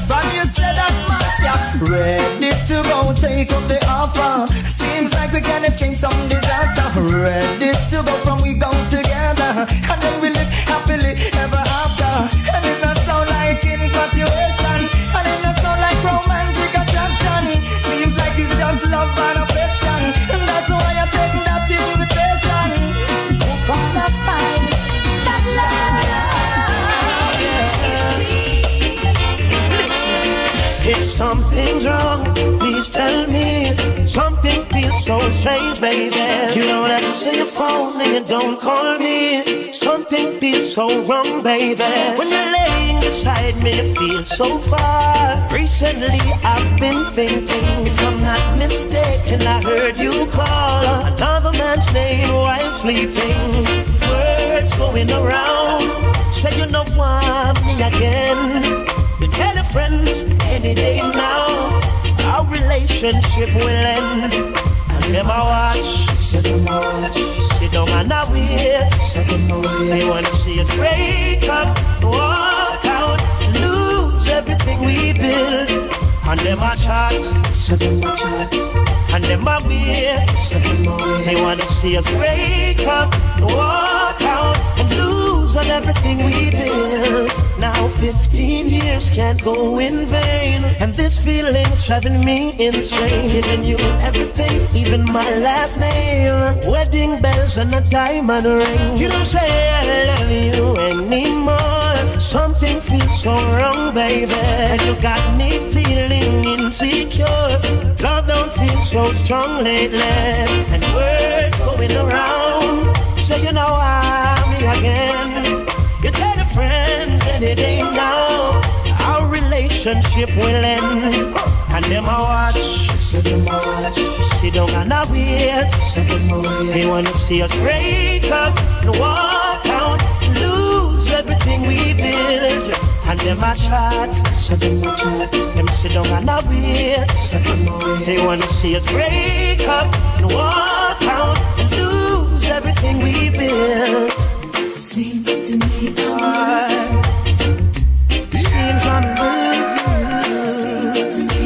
From you said that master. Ready to go take up the offer. Seems like we can escape some disaster. Ready to go from we go together. And then we live happily ever after. And it's not sound like infatuation. And it not sound like romantic attraction. Seems like it's just love and affection. And that's why I take that invitation. We're gonna find that love is real. If something's wrong, please tell me. Something feels so strange, baby. You don't answer your phone and you don't call me. Something feels so wrong, baby. When you're laying beside me, you feel so far. Recently, I've been thinking, if I'm not mistaken, I heard you call another man's name while sleeping. Words going around, say you don't want me again. You tell your friends any day now, our relationship will end. And them I watch, sit down and I wait. They wanna see us break up, walk out, lose everything we build. And them I chat, and them I wait. They wanna see us break up, walk out, and lose on everything we built. Now 15 years can't go in vain, and this feeling's driving me insane. Giving you everything, even my last name, wedding bells and a diamond ring. You don't say I love you anymore. Something feels so wrong, baby, and you got me feeling insecure. Love don't feel so strong lately, and words going around, say you know I'm me again. You tell your friends and it ain't now, our relationship will end. And them I watch, sit down and I wait. They wanna see us break up and walk out, lose everything we built. And them I chat, them sit down and I wait. They wanna see us break up and walk out and lose everything we built. Seem to me seems I'm losing. Seem to me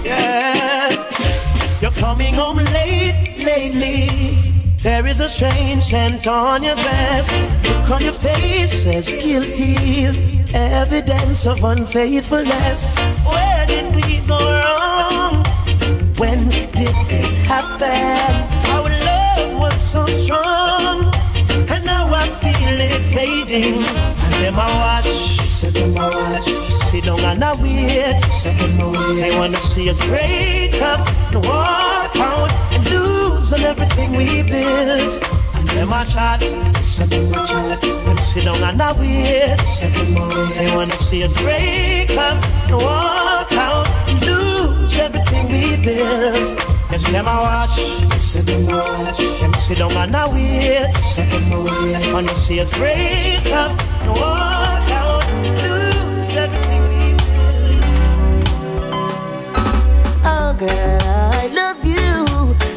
yeah. You're coming home late lately. There is a strange scent on your dress. Look on your face says guilty, evidence of unfaithfulness. Where did we go wrong? When did this happen? Our love was so strong, and now I feel it fading. And them I watch, sit down and I wait. They wanna see us break up and walk out and lose on everything we built. And them I chat, them sit down and I wait. They wanna see us break up and walk out and lose everything we built. Yes, them I watch, them sit down and I wait. They wanna see us break up and walk out and lose everything we built. Oh girl, I love you.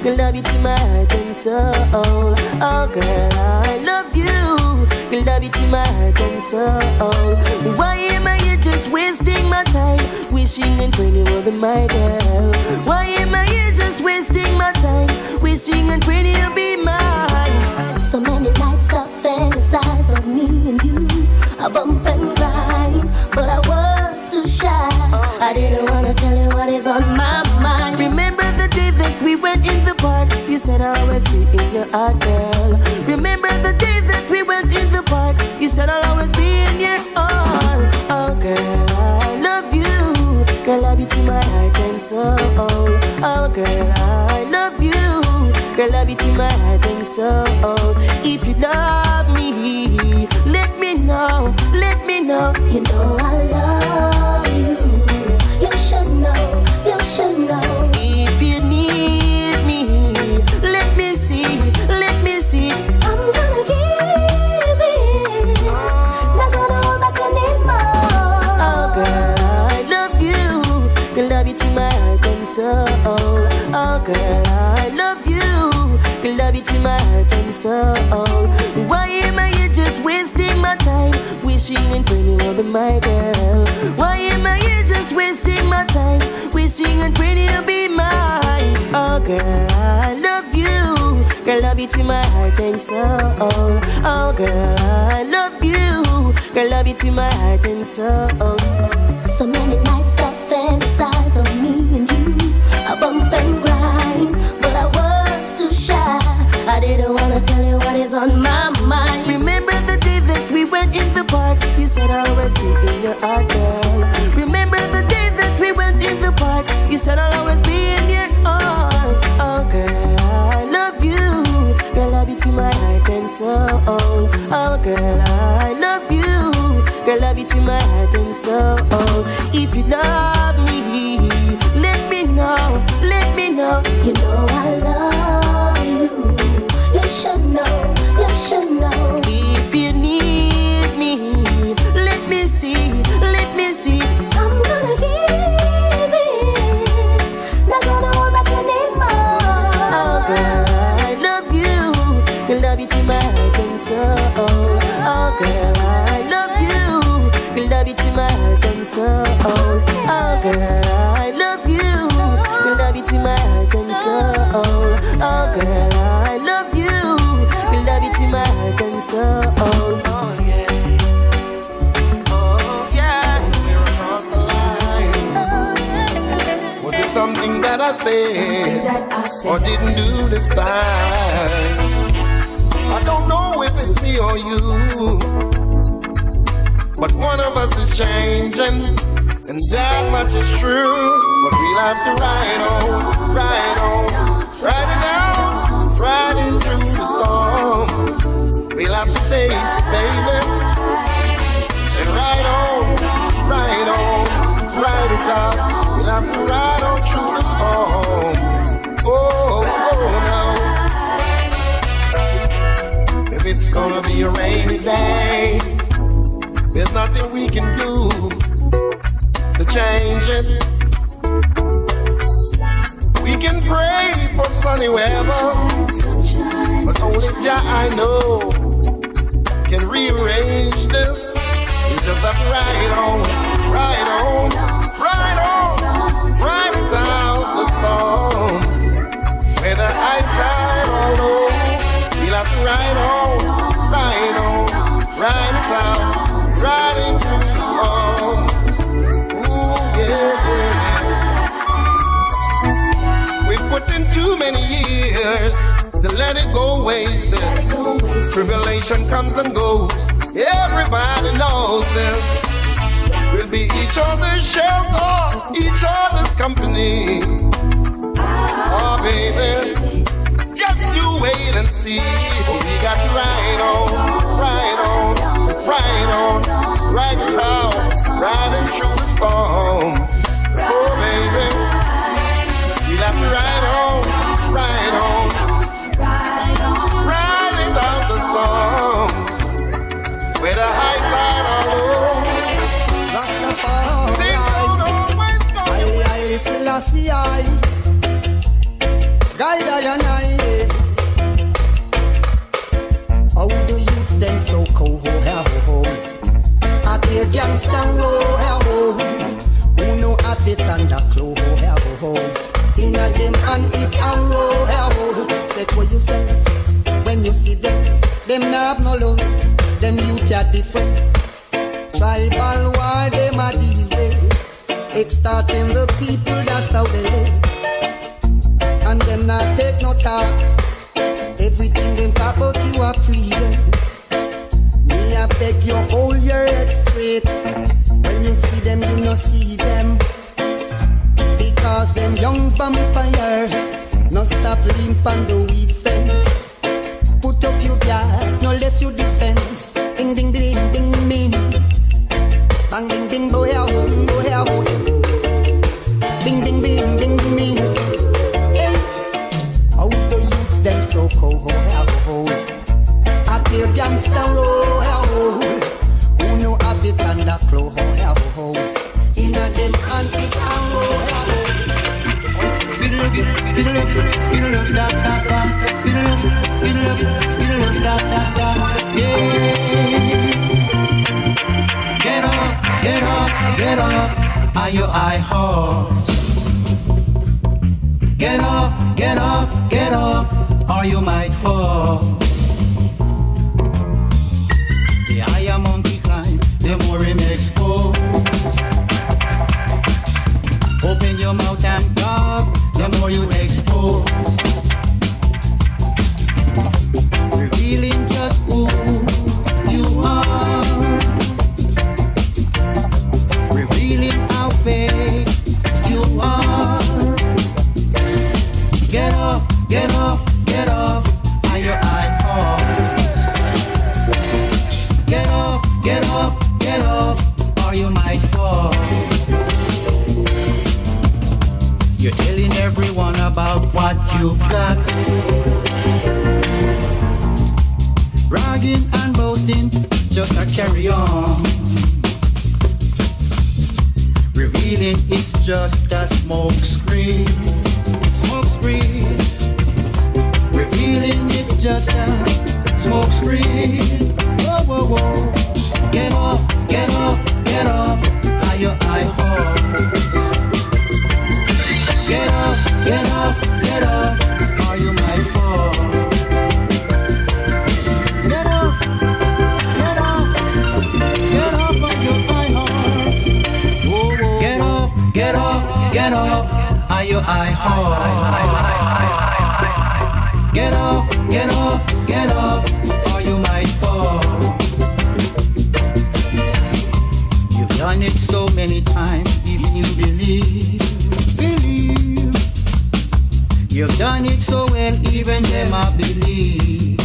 Girl, love you to my heart and soul. Oh girl, I love you. Girl, love it to my heart and soul. Why am I here just wasting my time, wishing and praying you will be my girl? Why am I here just wasting my time, wishing and praying you'll be mine? So many nights I fantasize of me and you, a bump and grind, but I was too shy. I didn't wanna tell you what is on my mind. Remember the day that we went in the park? You said I'll always be in your heart, girl. Remember the day that we went in the park? You said I'll always be in your heart. Oh girl, I love you. Girl, love you to my heart and soul. Oh girl, I love you. Girl, love you to my heart and soul. If you love me, let me know, let me know. You know I love you. You should know, you should know. If you need me, let me see, let me see. I'm gonna give it, not gonna hold back anymore. Oh girl, I love you. Girl, love you to my heart and soul. Oh girl, I love you. Girl, love you to my heart and soul. Why am I here just wasting my time, wishing and praying you will be my girl? Why am I here just wasting my time, wishing and praying you'll be mine? Oh girl, I love you. Girl, love you to my heart and soul. Oh girl, I love you. Girl, love you to my heart and soul. So many nights I fantasize of me and you, a bump and grind, but I was too shy. I didn't wanna tell you what is on my mind. Remember the day that we went in the park? You said I'll always be in your heart, girl. Remember the day that we went in the park? You said I'll always be in your heart. Oh girl, I love you. Girl, love you to my heart and soul. Oh girl, I love you. Girl, love you to my heart and soul. If you love me, let me know, let me know. You know I love you. You should know, you should know. If you need me, let me see, let me see. I'm gonna give it, not gonna hold back anymore. Oh girl, I love you. Girl, love you to my heart and soul. Oh girl, I love you. Girl, love you to my heart and soul. Oh girl, I love you. Girl, love you to my heart and soul. Oh girl, I love you. Girl, love you to my heart and soul. Oh yeah. Oh yeah. We're across the line. Was it something that I said or didn't do this time? I don't know if it's me or you, but one of us is changing, and that much is true. But we'll have to ride on, ride it out, ride it through the storm. We'll have to face it, baby, and ride on, ride it out. We'll have to ride on through the storm. Oh, now. If it's gonna be a rainy day, there's nothing we can do to change it. We can pray for sunny weather, but only Jah I know can rearrange this. We just have to ride on, ride it out the storm. Whether high tide or low, we'll have to ride it out, riding through the storm. Ooh, yeah. We've put in too many years to let it go wasted. Tribulation comes and goes, everybody knows this. We'll be each other's shelter, each other's company. Oh, baby, just you wait and see. We got to ride it out, riding through the storm. Oh, baby, we'll have to ride it out the storm. Whether high tide or low, I Selassie, guide I and I. How the youths them so cold, I hear gangsta roll, who know have it under clothes. Inna them and it and roll, that's what you say. When you see them not have no love. Them youth are different. Tribal war them a deal with. Extorting the people, that's how they live. And them not take no talk. Everything them talk about you are freedom. Me I beg you hold your head straight. When you see them, you no see them. Because them young vampires no stop limp on the weak fence. Put up your guard, no left you defense. Ding ding ding ding ding. Bang ding ding boy a hole. Ding ding ding ding ding. Hey, how the youths them so cold. I hear gangsta roll. Who know have it under clothes. Inna them and it and roll. Speed up, da da da. Speed up, da da da. Yeah. Get off. Are you high horse? Get off. Or you might fall. The higher monkey climb, the more he makes go. Open your mouth and talk, the more you expose. Revealing just who you are. Revealing how fake you are. Get off. Are your eyes off? Get off, or you might fall. You're telling everyone about what you've got. Bragging and boasting, just a carry on. Revealing it's just a smoke screen. Revealing it's just a smoke screen. Whoa. Get off. Are your eye horse? Get off, or you might fall. Get off on your high horse. Whoa. Get off, are your high horse. Get off, or you might fall. You've done it so many times, even you believe. You've done it so well, even them I believe.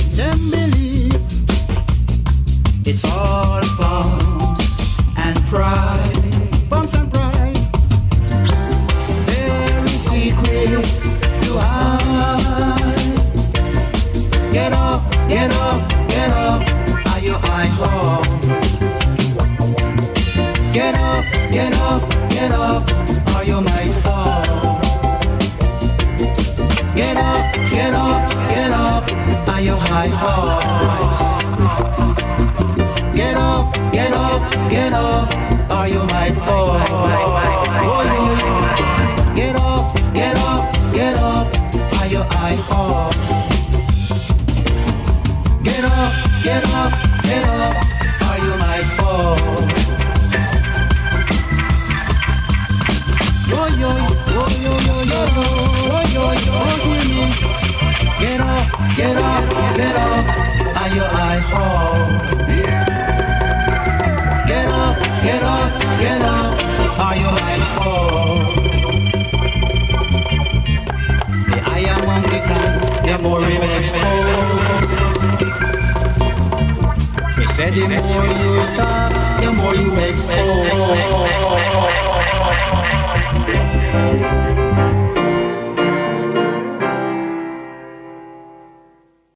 It's all bumps and pride. Very secret to hide. Get off. Are you high horse? Get off, or you might fall. Get off, are you high horse? Get off, or you might fall. Get off, are you high horse? Get off, or you might fall. Yo, Get off, are you high horse? Get off, are you might fall? The higher monkey climb, the more we exposed. They said the more you talk, the more you expose.